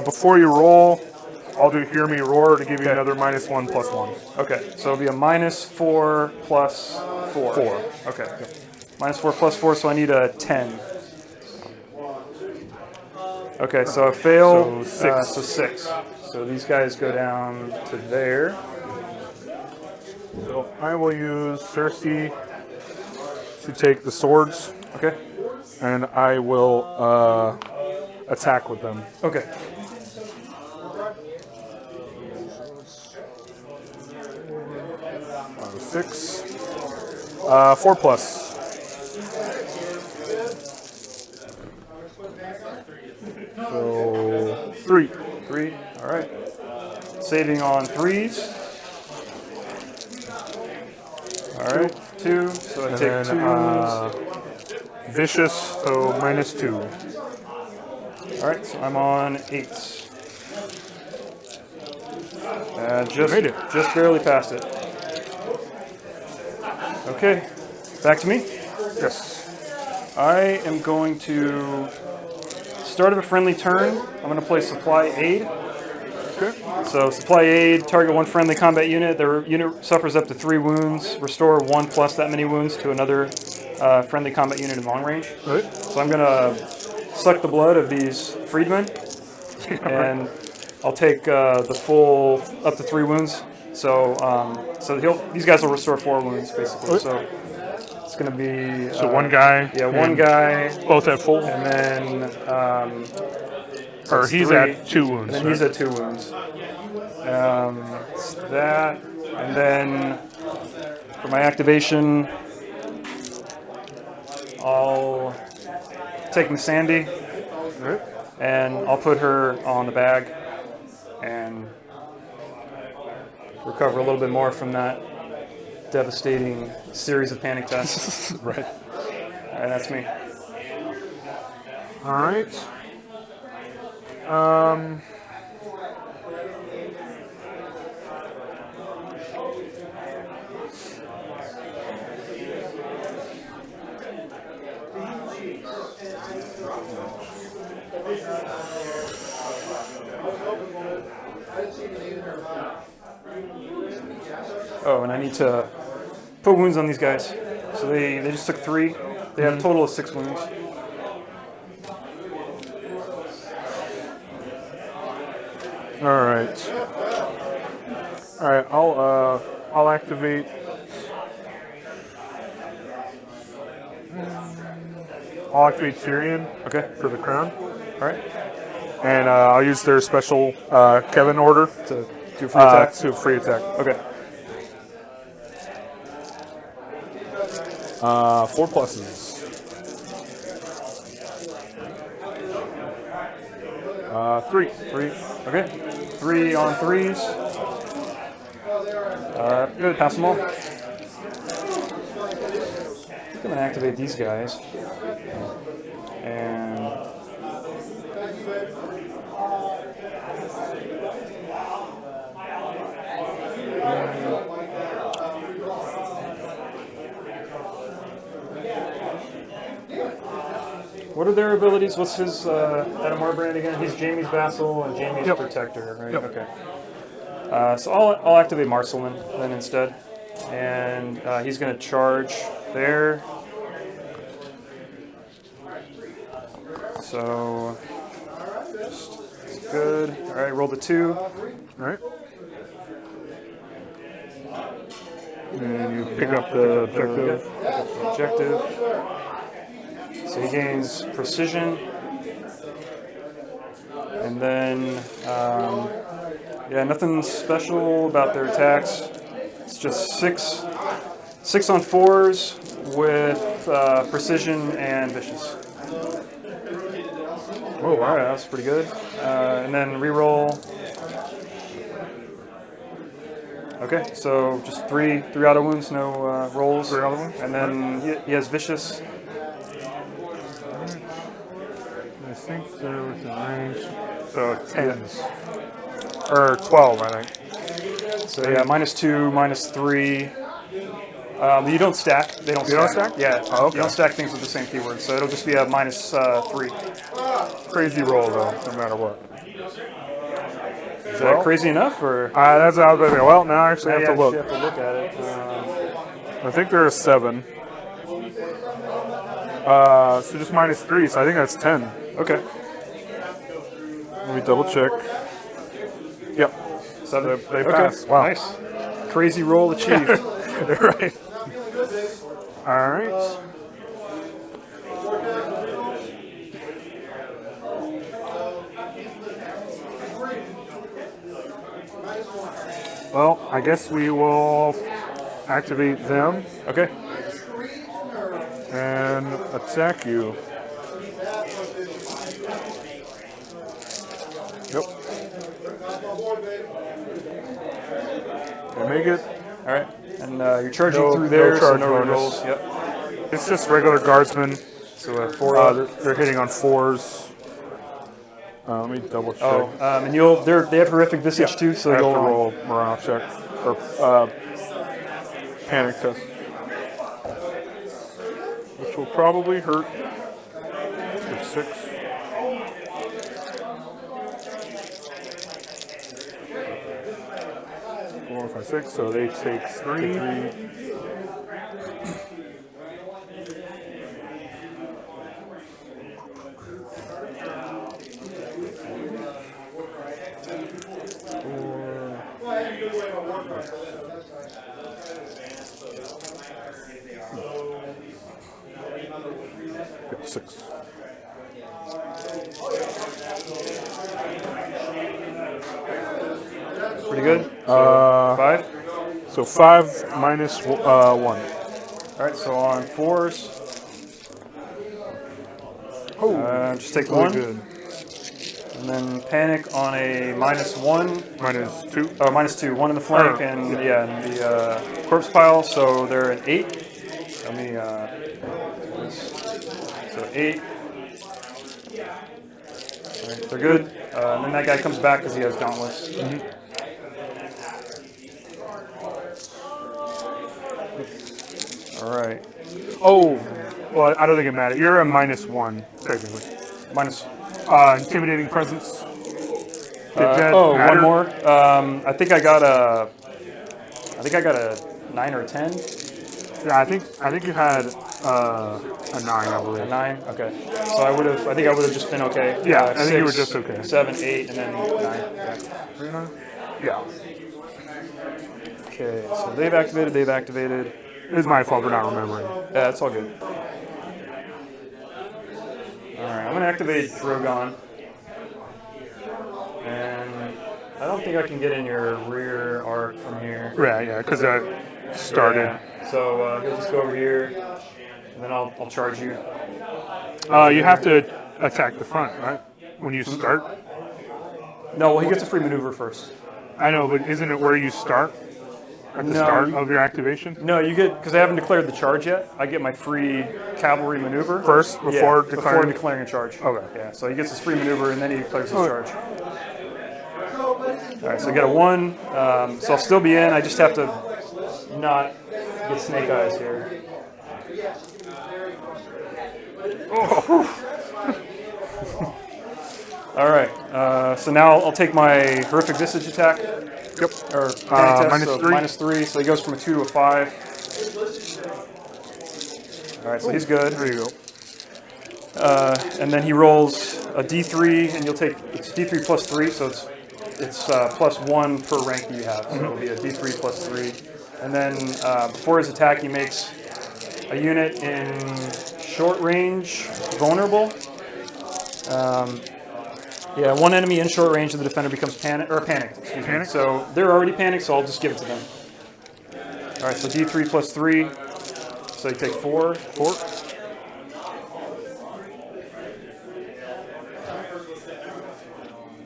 before you roll, I'll do Hear Me Roar to give you another -1 plus 1. Okay, so it'll be a -4 plus 4. 4. Okay. -4 plus 4, so I need a 10. Okay, so a fail, So 6. so 6. So these guys go down to there. So I will use Cersei to take the swords, Okay. and I will attack with them. Okay. 6. 4 plus. So 3. 3. All right. Saving on 3s. All right. 2. So I And take then 2s. Vicious, so -2. All right, so I'm on 8s. Made it. Just barely passed it. Okay, back to me. Yes. I am going to start of a friendly turn. I'm going to play Supply Aid. Okay. So Supply Aid, target one friendly combat unit. Their unit suffers up to 3 wounds. Restore 1 plus that many wounds to another friendly combat unit in long range. Right. So I'm going to suck the blood of these freedmen, and I'll take the full up to 3 wounds. So these guys will restore 4 wounds basically. Right. So it's going to be So one guy. yeah, one and guy, Both at full. and then Or it's he's 3, at 2 wounds. and then he's at 2 wounds. It's that, and then for my activation, I'll take Miss Sandy, Right. and I'll put her on the bag and recover a little bit more from that devastating series of panic tests. Right. And that's me. All right. Oh, and I need to put wounds on these guys. So they just took 3. They have a total of 6 wounds. All right. All right. I'll activate. I'll activate Tyrion Okay. for the crown, All right. and I'll use their special Kevan order To do free attack. to free attack. Okay. 4 pluses. 3. 3. Okay. 3 on 3s. Good. Pass them all. I think I'm gonna activate these guys. And what What are their abilities? What's his Adam Marbrand again? He's Jaime's vassal and Jaime's protector, right? Yep. Okay. So I'll activate Marselen then instead, and he's going to charge there. So just good. All right, roll the 2. All right. And you pick up the objective. Objective. So he gains precision, and then yeah, nothing special about their attacks. It's just six on 4s with precision and vicious. Oh, wow, that was pretty good. And then reroll. Okay, so just three auto wounds, no rolls. 3 auto wounds. And then he has vicious. I think they're within range. So 10s. Or 12, I think. So yeah, -2, -3. You don't stack. They don't stack. You don't stack? Yeah. Oh, okay. You don't stack things with the same keyword, so it'll just be a -3. Crazy roll, though, no matter what. Is that crazy enough, or? That's what I was going to say. Well, now I actually have to look. You have to look at it. I think there are 7. So just -3, so I think that's 10. Okay. Let me double check. Yep. 7. They pass. Okay. Wow. Nice. Crazy roll achieved. Right. All right. Well, I guess we will activate them Okay. and attack you. Yep. Okay, make it. All right. And you're charging No- through there, no so charge no bonus. rolls. Yep. It's just regular guardsmen. So 4. They're hitting on 4s. Let me double check. Oh, and they have horrific visage too, so I have to you'll roll morale check or panic test, which will probably hurt for 6. Four, 5, 6. So they take 3. Get 6. pretty good. So 5. So 5 minus 1. All right. So on 4s, just take Really 1, good. and then panic on a -1. -2. Oh, -2. 1 in the flank, and and the corpse pile. So they're an 8. Let me. So 8. All right, they're good. And then that guy comes back because he has gauntlets. All right. Oh, well, I don't think it matters. You're a -1, technically. Minus. Intimidating presence. One more. I think I got a 9 or a 10. Yeah, I think you had a 9, I believe. A 9. Okay. So I think I would have just been okay. Yeah, I think you were 6, just okay. 7, 8, and then 9. Yeah. Okay. So they've activated. It's my fault for not remembering. Yeah, it's all good. All right, I'm gonna activate Drogon, and I don't think I can get in your rear arc from here. Yeah, because I started. Yeah. So he'll just go over here, and then I'll charge you. You have to attack the front, right? When you start. No, well he gets a free maneuver first. I know, but isn't it where you start? At the start of your activation? No, you get, because I haven't declared the charge yet, I get my free cavalry maneuver. First, before declaring? Before declaring a charge. Okay. Yeah, so he gets his free maneuver and then he declares his charge. All right, so I get a 1. So I'll still be in, I just have to not get snake eyes here. Oh, All right. So now I'll take my horrific visage attack. Yep. Or panic test, minus so 3. -3. So he goes from a 2 to a 5. All right, so he's good. There you go. And then he rolls a D3, and you'll take it's D3 plus 3, so it's plus 1 per rank that you have. So it'll be a D3 plus 3. And then before his attack, he makes a unit in short range vulnerable. Yeah, one enemy in short range, and the defender becomes panicked. Excuse me. So they're already panicked, so I'll just give it to them. All right, so D3 plus 3. So you take 4.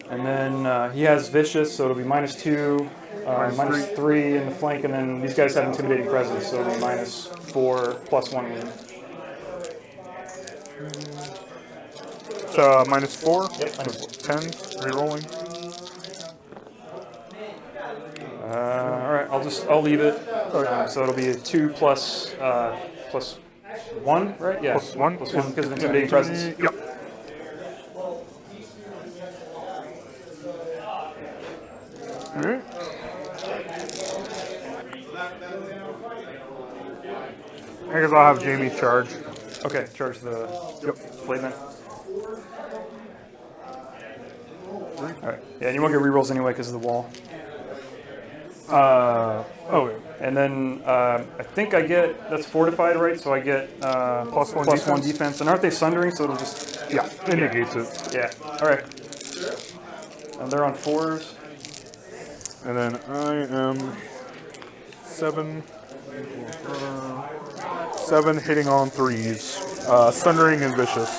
And then he has vicious, so it'll be -2, -3 in the flank, and then these guys have intimidating presence, so it'll be -4 plus 1 wound. So -4. Yep, So -4. 10. Rerolling. All right, I'll leave it. So it'll be a 2 plus 1, right? Yeah, Plus 1. Plus 1 because of intimidating presence. Yep. All right. I guess I'll have Jamie charge. Okay, charge the blade man. All right. Yeah, and you won't get rerolls anyway because of the wall. Okay. And then I think I get, that's fortified, right? So I get Plus one plus 1 defense. defense. And aren't they sundering? So it'll just, Yeah, it negates it. yeah. All right. And they're on 4s. And then I am 7 hitting on 3s. Sundering and vicious.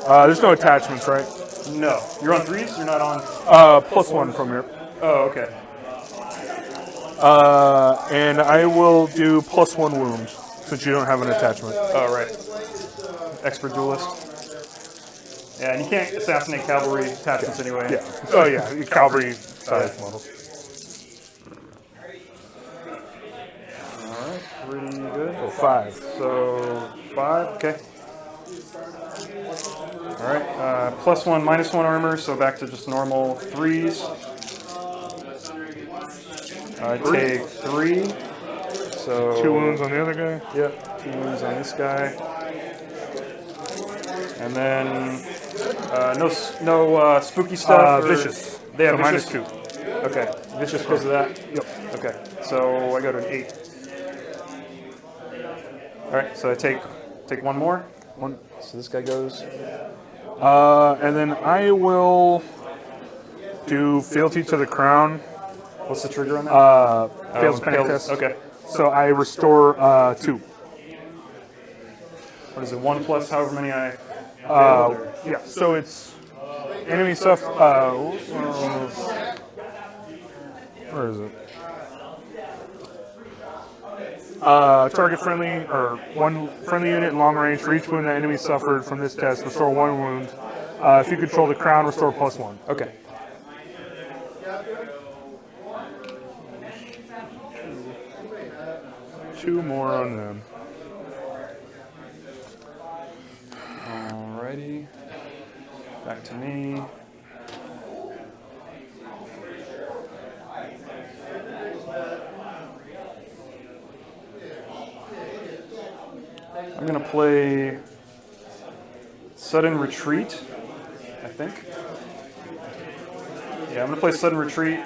There's no attachments, right? No. You're on 3s? You're not on? Plus 1 from here. Oh, okay. And I will do plus 1 wounds since you don't have an attachment. Oh, right. Expert duelist. Yeah, and you can't assassinate cavalry attachments anyway. Yeah. Oh yeah, cavalry size model. All right, pretty good. So 5. So 5, okay. All right, plus 1, -1 armor, so back to just normal 3s. I take 3. So 2 wounds on the other guy. Yep, 2 wounds on this guy. And then no spooky stuff. Vicious. They have So vicious. -2. Okay, vicious because of that. Yep. Okay, so I go to an 8. All right, so I take 1 more. 1. So this guy goes. And then I will do fealty to the crown. What's the trigger on that? Fails panic test. Okay. So I restore 2. What is it? 1 plus however many I failed, or- Yeah. So it's enemy stuff. Where is it? Target friendly or 1 friendly unit in long range for each wound that enemy suffered from this test. Restore 1 wound. If you control the crown, restore plus 1. Okay. Two more on them. Alrighty. Back to me. I'm gonna play Sudden Retreat, I think. Yeah, I'm gonna play Sudden Retreat.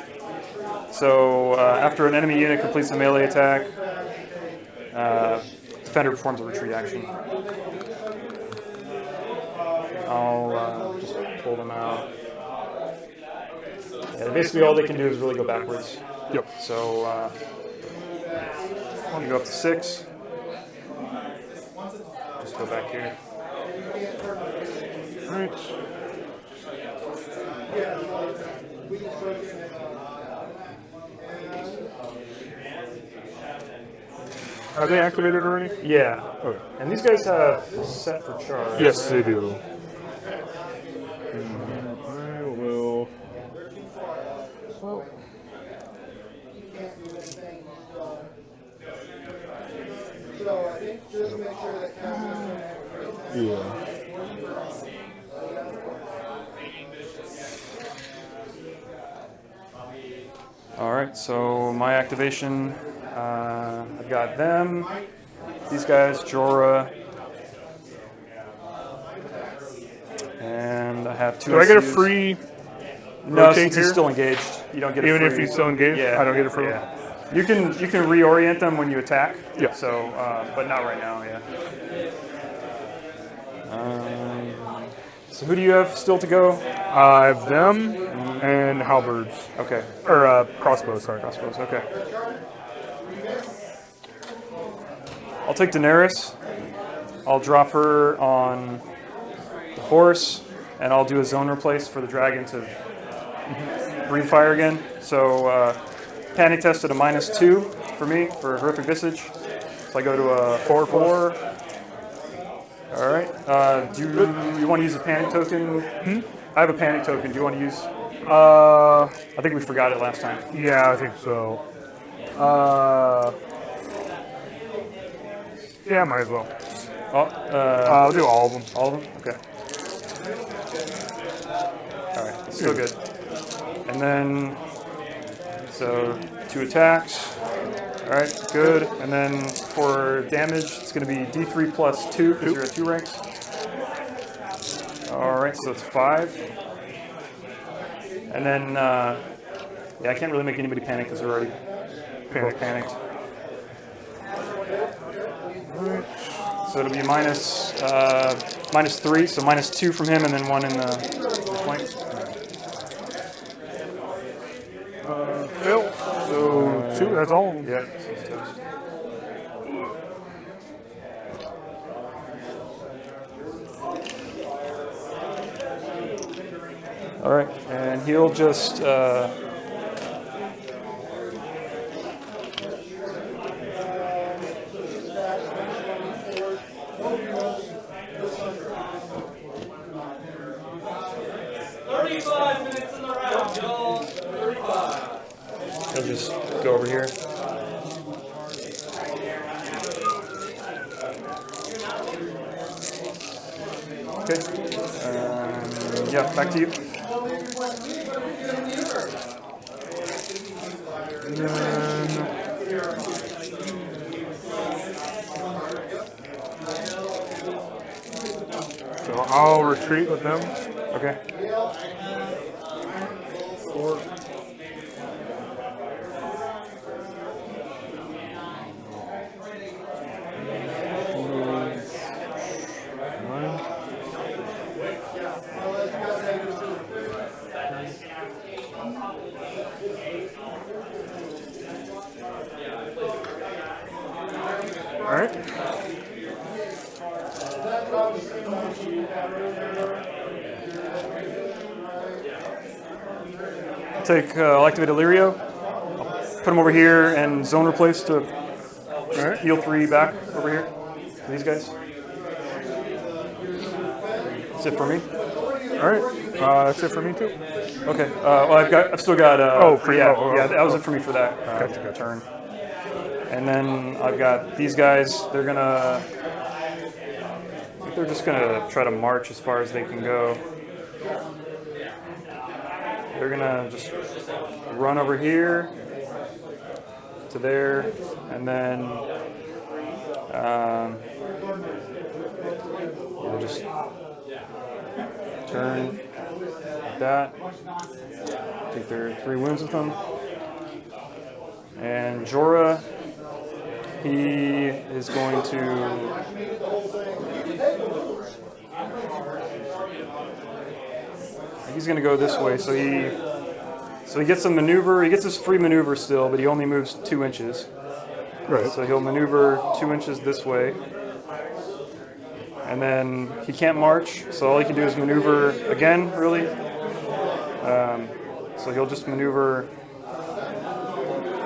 So after an enemy unit completes a melee attack, defender performs a retreat action. I'll just pull them out. Yeah, basically all they can do is really go backwards. Yep. So I'm gonna go up to 6. Just go back here. Right. Are they activated already? Yeah. Okay. And these guys have set for charge. Yes, they do. I will. Well. So I think just make sure that Yeah. All right, so my activation, I've got them, these guys, Jorah, and I have 2 Do I get a SUs. free No, rotate since he's here? still engaged, you don't get a Even free. if he's still engaged, Yeah, I don't get a free. Yeah. You can reorient them when you attack. Yeah. So, but not right now. Yeah. So who do you have still to go? I have them and halberds. Okay. Or crossbows, sorry. Crossbows. Okay. I'll take Daenerys. I'll drop her on the horse, and I'll do a zone replace for the dragon to breathe fire again. So panic test at a -2 for me for horrific visage. So I go to a 4/4. All right. Do you want to use a panic token? I have a panic token. Do you want to use? I think we forgot it last time. Yeah, I think so. Yeah, might as well. I'll do all of them. All of them? Okay. All right. Still good. And then, so 2 attacks. All right, good. And then for damage, it's going to be D3 plus 2 because you're at 2 ranks. All right, so it's 5. And then, yeah, I can't really make anybody panic because they're already both panicked. So it'll be -3, so -2 from him, and then 1 in the flank. Phil. So 2, that's all. Yeah. All right, and he'll just he'll just go over here. Okay. Yeah, back to you. And then so I'll retreat with them. Okay. 4. All right. I'll activate Illyrio. Put him over here and zone replace to heal 3 back over here. These guys. That's it for me. All right. That's it for me too. Okay. Well, I've still got. Yeah, that was it for me for that Gotcha. turn. And then I've got these guys. They're gonna. I think they're just gonna try to march as far as they can go. They're gonna just run over here to there, and then we'll just turn like that. Take their 3 wounds with them. And Jorah, he is going to. He's going to go this way, so he gets a maneuver. He gets his free maneuver still, but he only moves 2 inches. Right. So he'll maneuver 2 inches this way, and then he can't march. So all he can do is maneuver again, really. So he'll just maneuver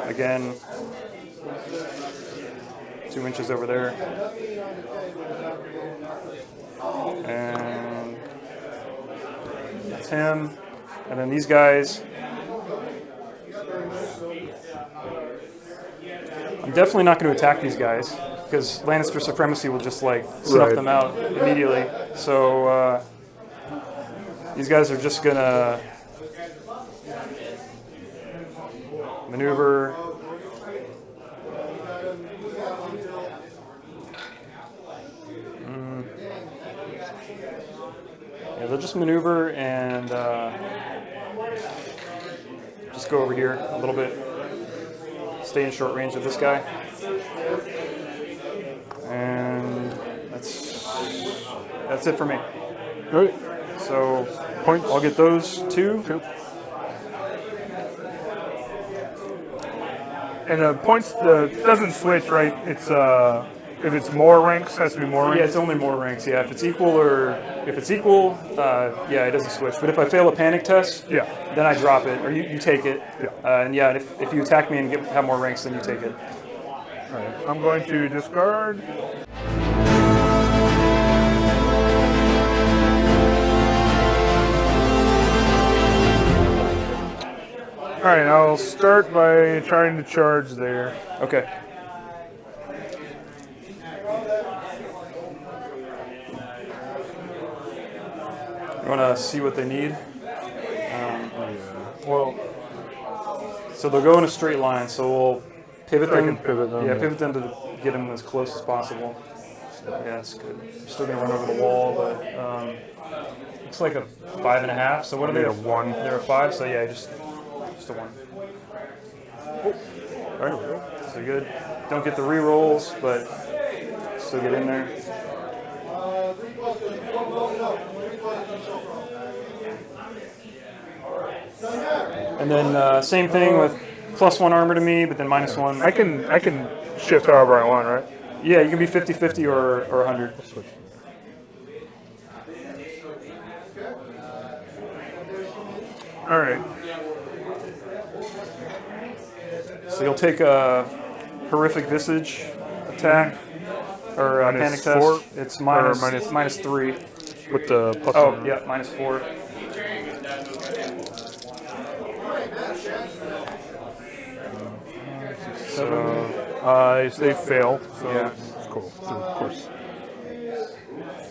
again, 2 inches over there, and that's him. And then these guys, I'm definitely not going to attack these guys because Lannister supremacy will just like snuff them out immediately. So these guys are just gonna maneuver. Yeah, they'll just maneuver and just go over here a little bit. Stay in short range of this guy. And that's it for me. All right. So Points. I'll get those two. And the points doesn't switch, right? It's if it's more ranks, has to be more ranks. Yeah, it's only more ranks. Yeah, if it's equal, yeah, it doesn't switch. But if I fail a panic test, Yeah. then I drop it, or you take it. Yeah. And yeah, if you attack me and have more ranks, then you take it. All right. I'm going to discard. All right. I'll start by trying to charge there. Okay. You want to see what they need? Well, So they'll go in a straight line. So we'll pivot I them. can pivot them. Yeah, pivot them to get them as close as possible. Yeah, that's good. I'm still gonna run over the wall, but looks like a 5.5. So what are they? They're a 1. They're a 5. So yeah, just a 1. All right. So good. Don't get the re-rolls, but still get in there. And then same thing with +1 armor to me, but then -1. I can shift however I want, right? Yeah, you can be 50-50 or 100. All right. So you'll take a horrific visage attack or a panic test. -4? It's Or -3. With the plus. Oh one. yeah, -4. They fail. So Yeah. it's cool. So of course.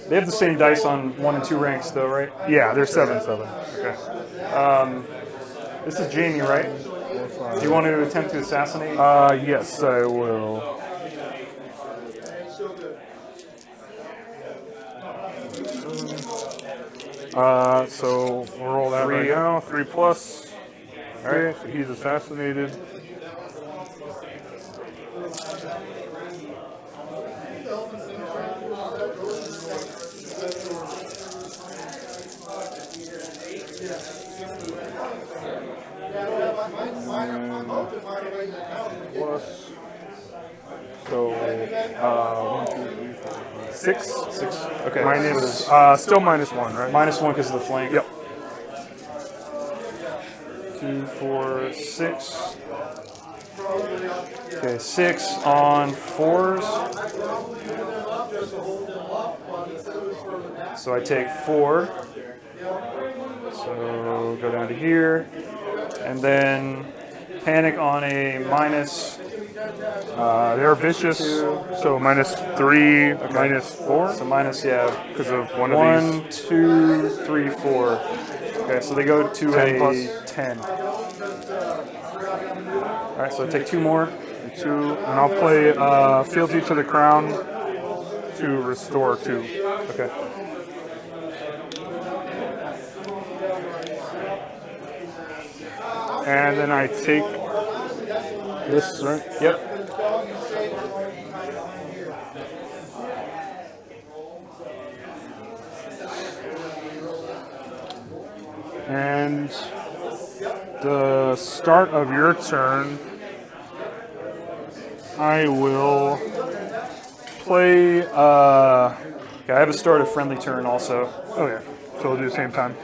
They have the same dice on 1 and 2 ranks though, right? Yeah, they're 7/7. Okay. This is Jamie, right? Do you want to attempt to assassinate? Yes, I will. So we'll roll that right now. 3+. Okay, so he's assassinated. Plus. So, 1, 2, 3, 4, 5, 6. 6. Okay. Minus, still -1, right? -1 because of the flank. Yep. 2, 4, 6. Okay, 6 on 4s. So I take 4. So go down to here. And then panic on a minus. They're vicious, so -3, -4, So minus, yeah. because of one of 1, these. 2, 3, 4. Okay, so they go to 10 a plus. 10. All right, so I take 2 more. 2, and I'll play Fealty to the Crown to restore 2. Okay. And then I take this, right? Yep. And the start of your turn, I will play. Okay, I have a start of friendly turn also. Oh yeah, so we'll do the same time.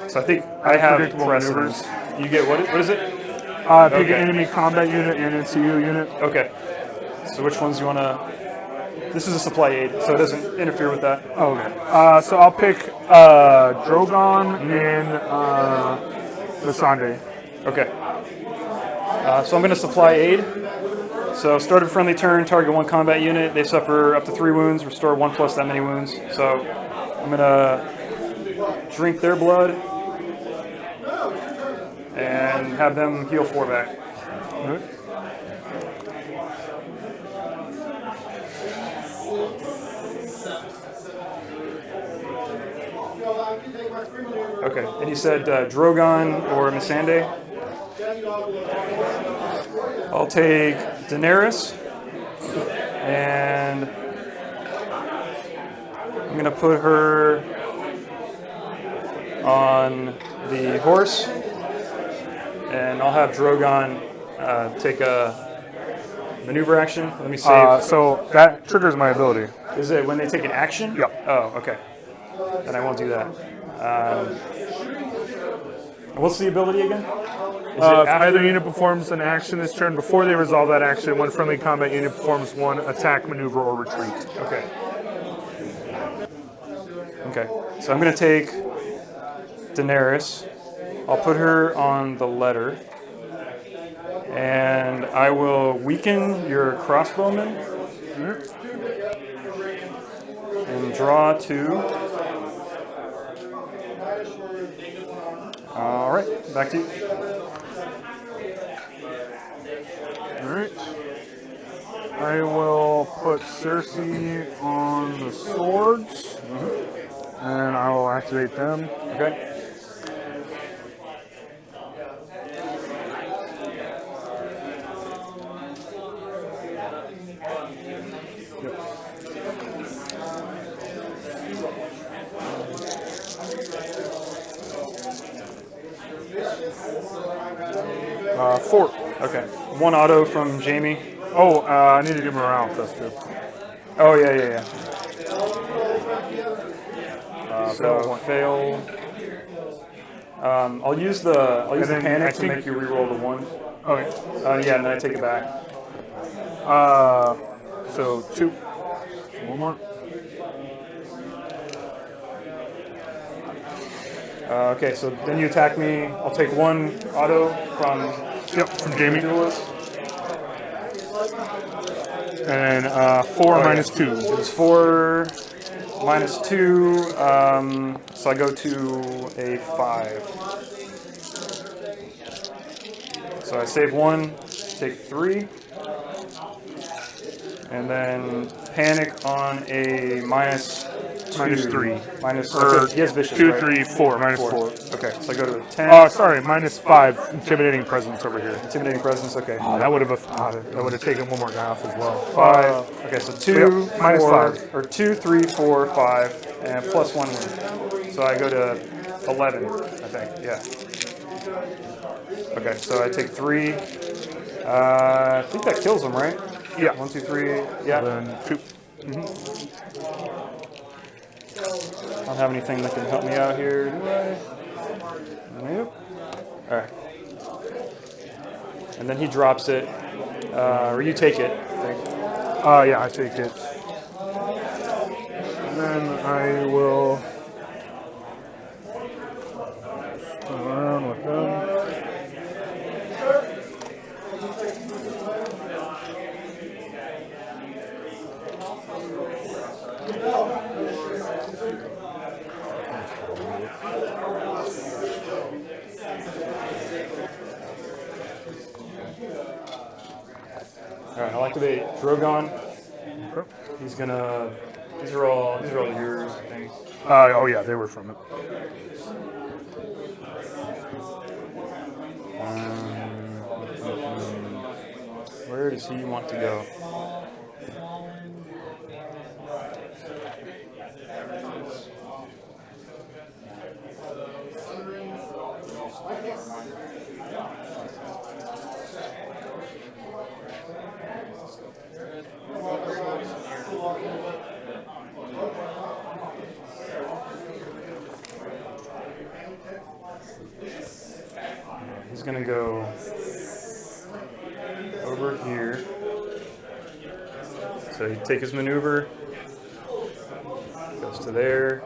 So I think I have predictable precedence. You get what is it? Pick Okay. an enemy combat unit and NCU unit. Okay. So which ones do you want to? This is a supply aid, so it doesn't interfere with that. Oh, okay. So I'll pick Drogon and Missandei. Okay. So I'm going to supply aid. So start of friendly turn, target 1 combat unit. They suffer up to 3 wounds, restore 1 plus that many wounds. So I'm going to drink their blood and have them heal 4 back. Right. Okay, and you said Drogon or Missandei? I'll take Daenerys, and I'm gonna put her on the horse, and I'll have Drogon take a maneuver action. Let me save. So that triggers my ability. Is it when they take an action? Yep. Oh, okay. Then I won't do that. What's the ability again? Is it If after? either unit performs an action this turn, before they resolve that action, one friendly combat unit performs one attack, maneuver, or retreat. Okay. Okay. So I'm going to take Daenerys. I'll put her on the letter. And I will weaken your crossbowmen. And draw 2. All right. Back to you. All right. I will put Cersei on the swords, and I will activate them. Okay. Fort. Okay. 1 auto from Jamie. Oh, I need to do morale test too. Oh, yeah. So fail. I'll use the then panic I to think- make you reroll the 1. Okay. Yeah, and then I take it back. So 2. One more. Okay, so then you attack me. I'll take 1 auto from From Jamie. duelist. And then 4 minus 2. It's 4 minus 2, so I go to a 5. So I save 1, take 3, and then panic on a minus 2. Minus 3. Minus, Or he has vicious, 2, right? 3, 4. Minus 4. Okay, so I go to a 10. Oh, sorry. Minus 5. Intimidating presence over here. Intimidating presence, okay. That would have taken one more guy off as well. 5. Okay, so 2, Yep, minus 4, 5. or 2, 3, 4, 5, and plus 1 win. So I go to 11, I think. Yeah. Okay, so I take 3. I think that kills him, right? Yeah. 1, 2, 3. Yeah. Then 2. I don't have anything that can help me out here, do I? Nope. All right. And then he drops it, or you take it, I think. Yeah, I take it. And then I will spin around with them. All right, I'll activate Drogon. He's gonna. These are all yours, I think. Oh yeah, they were from it. Where does he want to go? He's gonna go over here. So you take his maneuver, goes to there.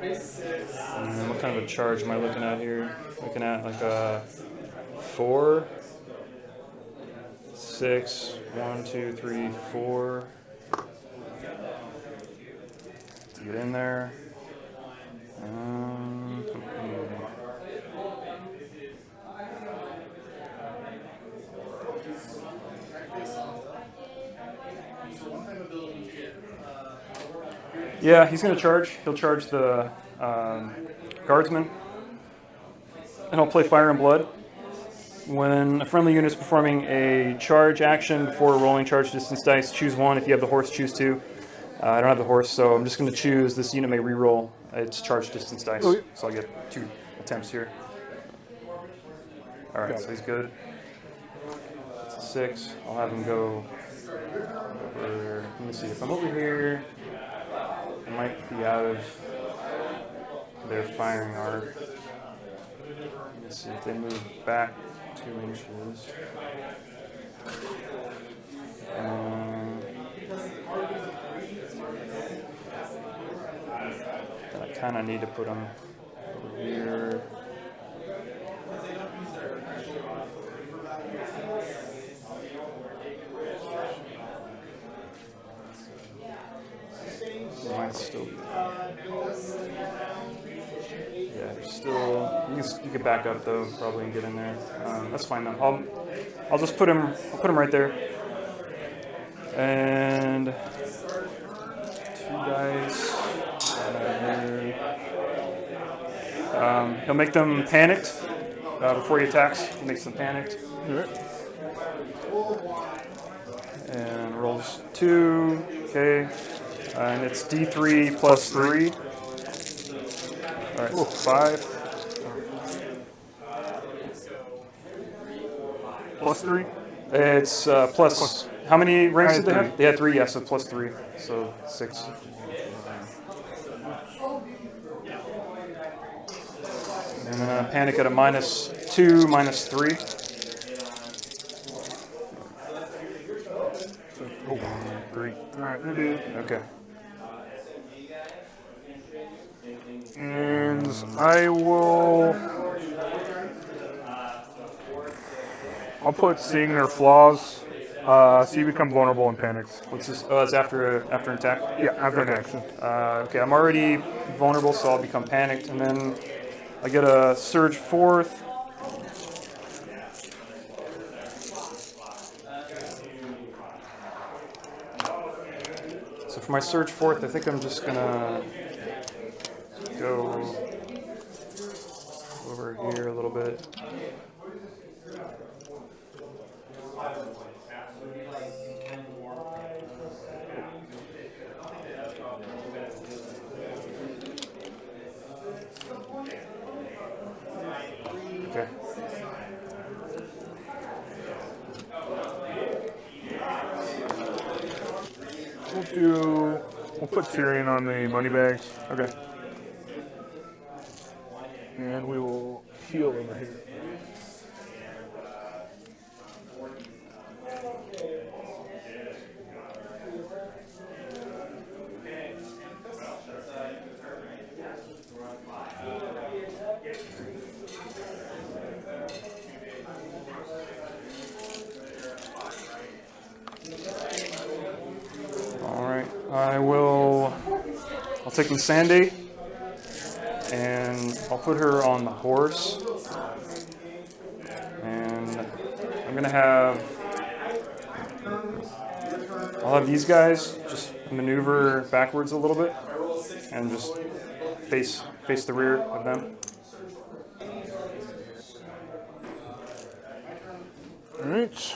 And then what kind of a charge am I looking at here? Looking at like a 4, 6, 1, 2, 3, 4. To get in there. Yeah, he's going to charge. He'll charge the guardsman, and I'll play Fire and Blood. When a friendly unit is performing a charge action before rolling charge distance dice, choose one. If you have the horse, choose two. I don't have the horse, so I'm just going to choose this unit may reroll its charge distance dice. Okay. So I'll get 2 attempts here. All right, so he's good. It's a 6. I'll have him go over. Let me see. If I'm over here, I might be out of their firing arc. Let's see if they move back 2 inches. Then I kind of need to put them over here. They might still be. Yeah, they're still. You can back up though, probably, and get in there. That's fine though. I'll just put him. I'll put him right there. And 2 dice. He'll make them panicked before he attacks. He makes them panicked. And rolls 2. Okay. And it's D3 plus 3. All right, so 5. Plus 3? It's plus. How many ranks did they have? They had 3, yeah, so plus 3. So 6. And then panic at a -2, -3. Oh, great. All right, I did. Okay. And I will. I'll put seeing their flaws. So you become vulnerable and panics. What's this? Oh, that's after an attack? Yeah, after an action. Okay, I'm already vulnerable, so I'll become panicked. And then I get a surge 4th. So for my surge 4th, I think I'm just going to go over here a little bit. Okay. We'll put Tyrion on the money bags. Okay. And we will heal over here. I'll take Missandei, and I'll put her on the horse. And I'm gonna have, I'll have these guys just maneuver backwards a little bit, and just face the rear of them. All right.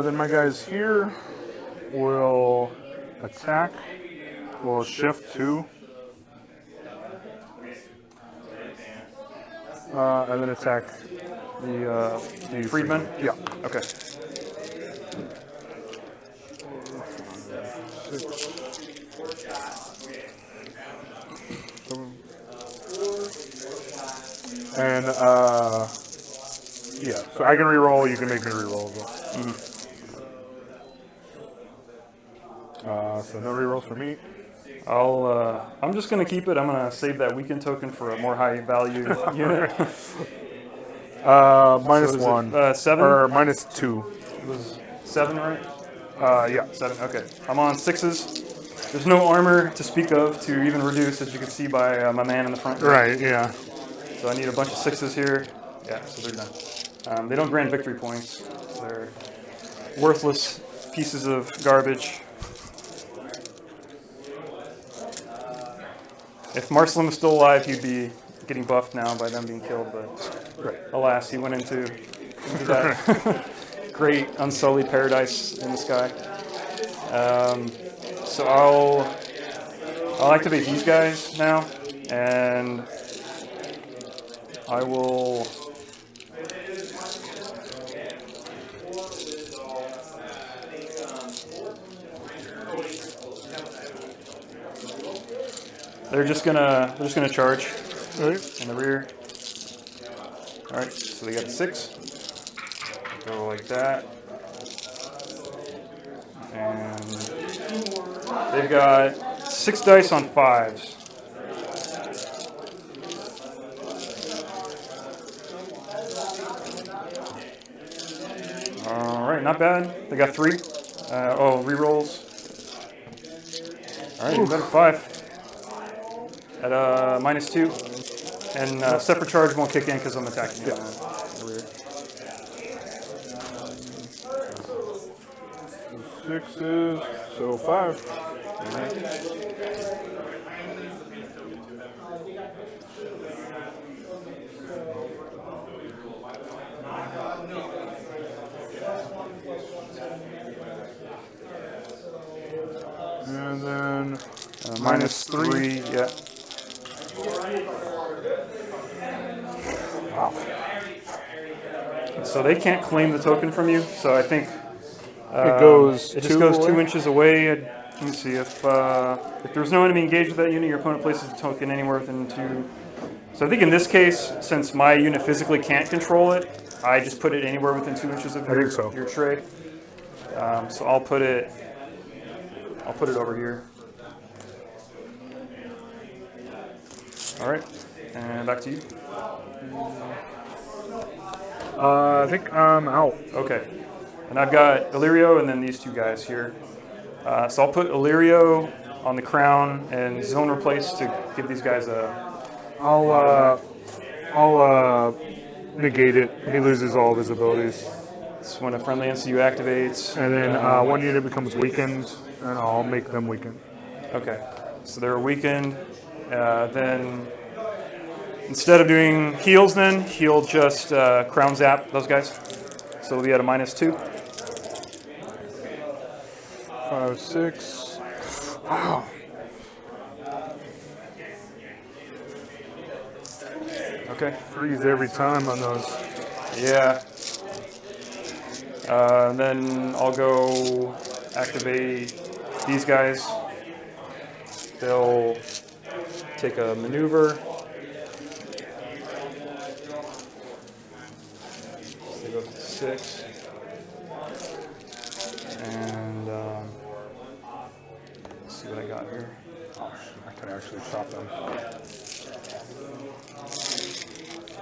Then my guys here will attack. We'll shift 2. And then attack the Freedman? Yeah. Okay. 6, 7. And yeah, so I can reroll. You can make me reroll as well. So no rerolls for me. I'm just gonna keep it. I'm gonna save that weekend token for a more high value unit. -1. 7? Or -2. It was 7, right? Yeah. 7. Okay. I'm on 6s. There's no armor to speak of to even reduce, as you can see by my man in the front. Right. Yeah. So I need a bunch of 6s here. Yeah. So they're done. They don't grant victory points. So they're worthless pieces of garbage. if Marselen was still alive, he'd be getting buffed now by them being killed, but Right. alas, he went into that great unsullied paradise in the sky. So I'll activate these guys now, and I will. They're just gonna charge All right. in the rear. All right, so they got a 6. Go like that, and they've got 6 dice on 5s. All right, not bad. They got 3. Rerolls. All right, you got a 5 at -2, and separate charge won't kick in because I'm attacking in the rear. 6s, so 5. And then -3, yeah. Wow. So they can't claim the token from you. So I think It goes it just 2 goes 2 away? inches away. Let me see if there's no enemy engaged with that unit, your opponent places the token anywhere within 2. So I think in this case, since my unit physically can't control it, I just put it anywhere within 2 inches of I think so. your tray. So I'll put it over here. All right, and back to you. I think I'm out. Okay, and I've got Illyrio and then these 2 guys here. So I'll put Illyrio on the crown and zone replace to give these guys a. I'll negate it. He loses all of his abilities. It's when a friendly NCU activates. And then one unit becomes weakened, and I'll make them weakened. Okay, so they're weakened. Then instead of doing heals, then he'll just crown zap those guys. So they'll be at a -2. 5, 6. Wow. Okay. Freeze every time on those. Yeah. Then I'll go activate these guys. They'll take a maneuver. They go to 6. And let's see what I got here. Oh, I can actually stop them.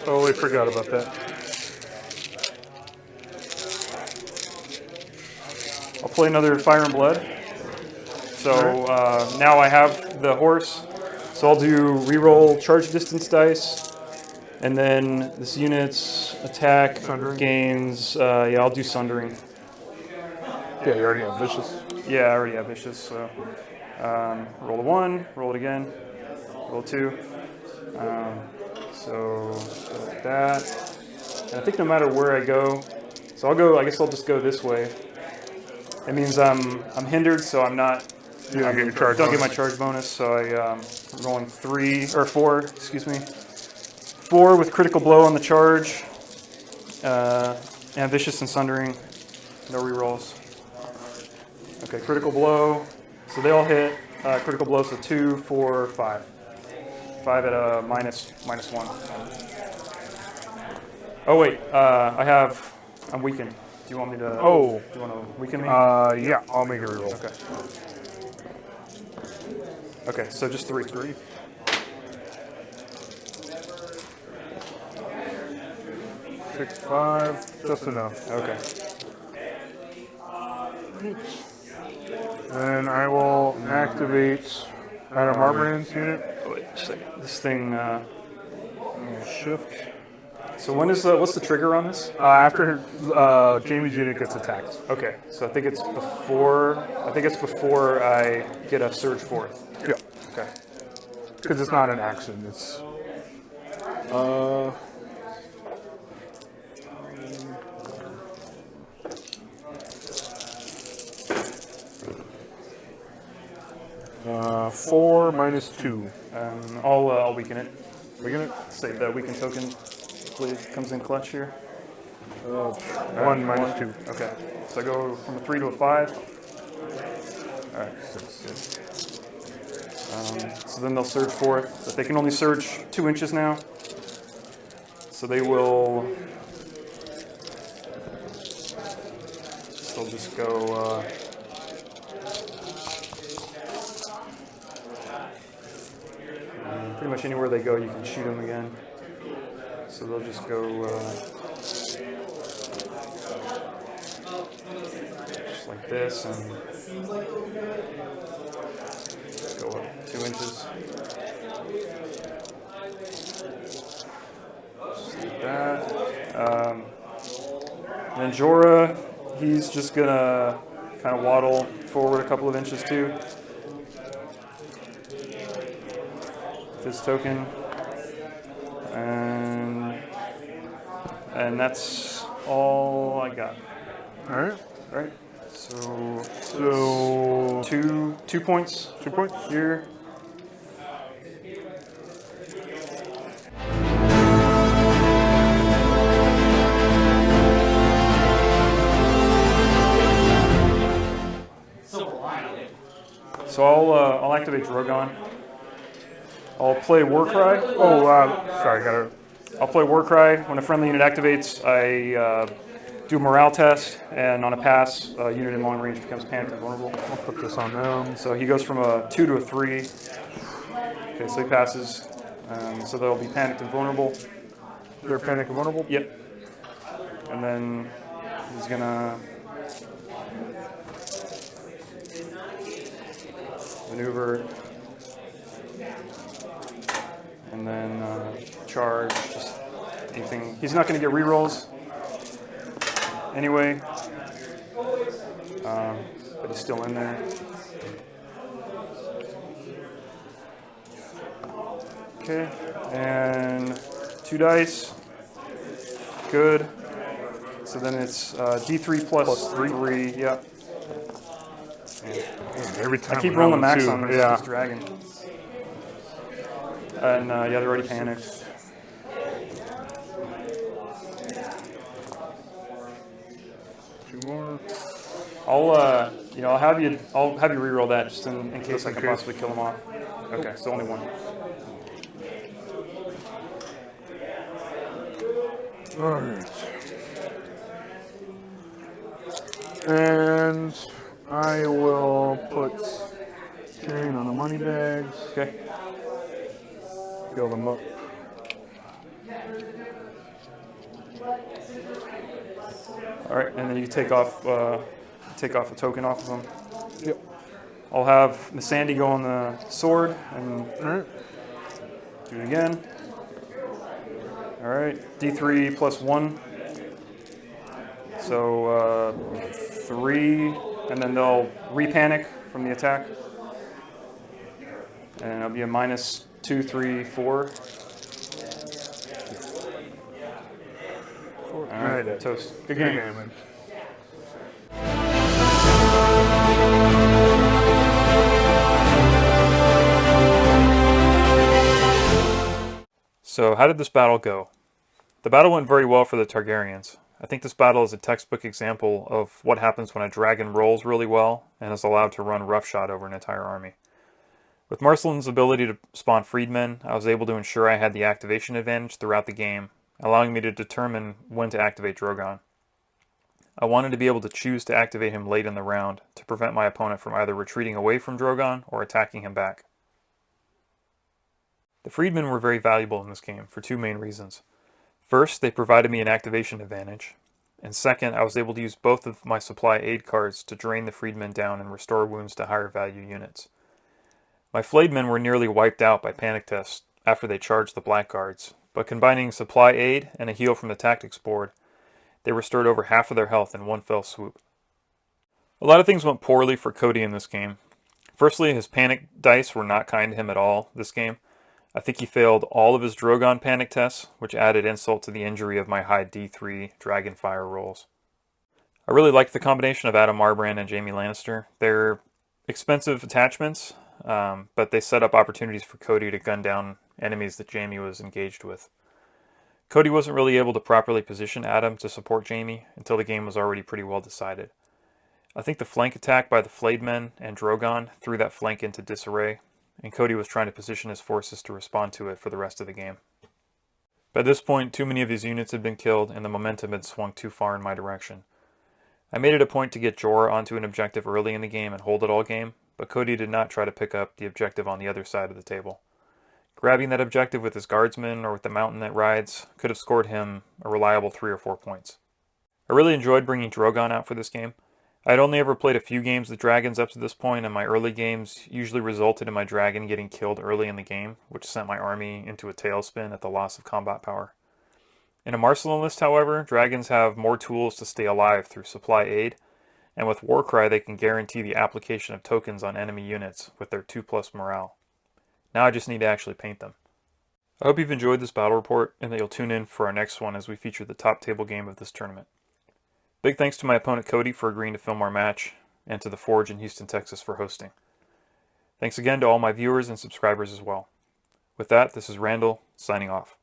Totally forgot about that. I'll play another Fire and Blood. So now I have the horse. So I'll do reroll charge distance dice. And then this unit's attack Sundering. gains, I'll do Sundering. Yeah, you already have vicious. Yeah, I already have Vicious, so roll a 1, roll it again, roll 2. So go like that. And I think no matter where I go, so I guess I'll just go this way. It means I'm hindered, so I'm not. You don't get your charge Don't get bonus. my charge bonus, so I'm rolling 4. Excuse me, 4 with critical blow on the charge, and vicious and sundering. No rerolls. Okay, critical blow. So they all hit. Critical blow, so 2, 4, 5. 5 at a -1. Oh wait, I'm weakened. Do you want me to? Oh. Do you want to weaken me? Yeah, I'll make a reroll. Okay. Okay, so just 3. 3. 6, 5, just enough. Okay. Then I will activate Adam Armorin's unit. Oh, wait, just a second. This thing. Shift. So what's the trigger on this? After Jamie's unit gets attacked. Okay, so I think it's before. I get a surge forth. Yeah. Okay. Because it's not an action. It's 4 minus 2. I'll weaken it. Weaken it. Save that weaken token. Please comes in clutch here. 1 minus 2. Okay. So I go from a 3 to a 5. All right. So then they'll surge forth, but they can only surge 2 inches now. So they will. They'll just go. Pretty much anywhere they go, you can shoot them again. So they'll just go. Just like this, and go up 2 inches. Just like that. And then Jorah, he's just gonna kind of waddle forward a couple of inches too. With his token. And that's all I got. All right. Right? So 2 points. 2 points. Here. So I'll activate Drogon. I'll play Warcry. Oh, sorry, got I'll play Warcry. When a friendly unit activates, I do a morale test, and on a pass, a unit in long range becomes panicked and vulnerable. I'll put this on them. So he goes from a 2 to a 3. Okay, so he passes. So they'll be panicked and vulnerable. They're panic and vulnerable? Yep. And then he's gonna maneuver, and then charge. Just anything. He's not gonna get rerolls anyway, but he's still in there. Okay, and 2 dice. Good. So then it's D3 plus 3. Yeah. Every time I keep we rolling roll max two, on this dragon. And yeah, they're already panicked. Two more. I'll have you reroll that just in case Just I in can case. possibly kill them off. Okay, so only 1. All right. And I will put chain on the money bags. Okay. Fill them up. All right, and then you take off a token off of them. Yep. I'll have Miss Sandy go on the sword and All right. do it again. All right, D3 plus 1. So 3, and then they'll repanic from the attack. And it'll be a minus 2, 3, 4. All right, toast. Good game, man. So how did this battle go? The battle went very well for the Targaryens. I think this battle is a textbook example of what happens when a dragon rolls really well and is allowed to run roughshod over an entire army. With Marselen's ability to spawn freedmen, I was able to ensure I had the activation advantage throughout the game, allowing me to determine when to activate Drogon. I wanted to be able to choose to activate him late in the round to prevent my opponent from either retreating away from Drogon or attacking him back. The freedmen were very valuable in this game for 2 main reasons. First, they provided me an activation advantage, and second, I was able to use both of my supply aid cards to drain the freedmen down and restore wounds to higher value units. My flayed men were nearly wiped out by panic tests after they charged the blackguards, but combining supply aid and a heal from the tactics board, they restored over half of their health in one fell swoop. A lot of things went poorly for Cody in this game. Firstly, his panic dice were not kind to him at all this game. I think he failed all of his Drogon panic tests, which added insult to the injury of my high D3 Dragonfire rolls. I really liked the combination of Adam Marbrand and Jaime Lannister. They're expensive attachments, but they set up opportunities for Cody to gun down enemies that Jaime was engaged with. Cody wasn't really able to properly position Adam to support Jaime until the game was already pretty well decided. I think the flank attack by the Flayed Men and Drogon threw that flank into disarray, and Cody was trying to position his forces to respond to it for the rest of the game. By this point, too many of his units had been killed, and the momentum had swung too far in my direction. I made it a point to get Jorah onto an objective early in the game and hold it all game, but Cody did not try to pick up the objective on the other side of the table. Grabbing that objective with his guardsmen or with the mountain that rides could have scored him a reliable 3 or 4 points. I really enjoyed bringing Drogon out for this game. I had only ever played a few games with dragons up to this point, and my early games usually resulted in my dragon getting killed early in the game, which sent my army into a tailspin at the loss of combat power. In a Marselen list, however, dragons have more tools to stay alive through supply aid, and with Warcry they can guarantee the application of tokens on enemy units with their 2+ morale. Now I just need to actually paint them. I hope you've enjoyed this battle report, and that you'll tune in for our next one as we feature the top table game of this tournament. Big thanks to my opponent Cody for agreeing to film our match, and to the Forge in Houston, Texas for hosting. Thanks again to all my viewers and subscribers as well. With that, this is Randall, signing off.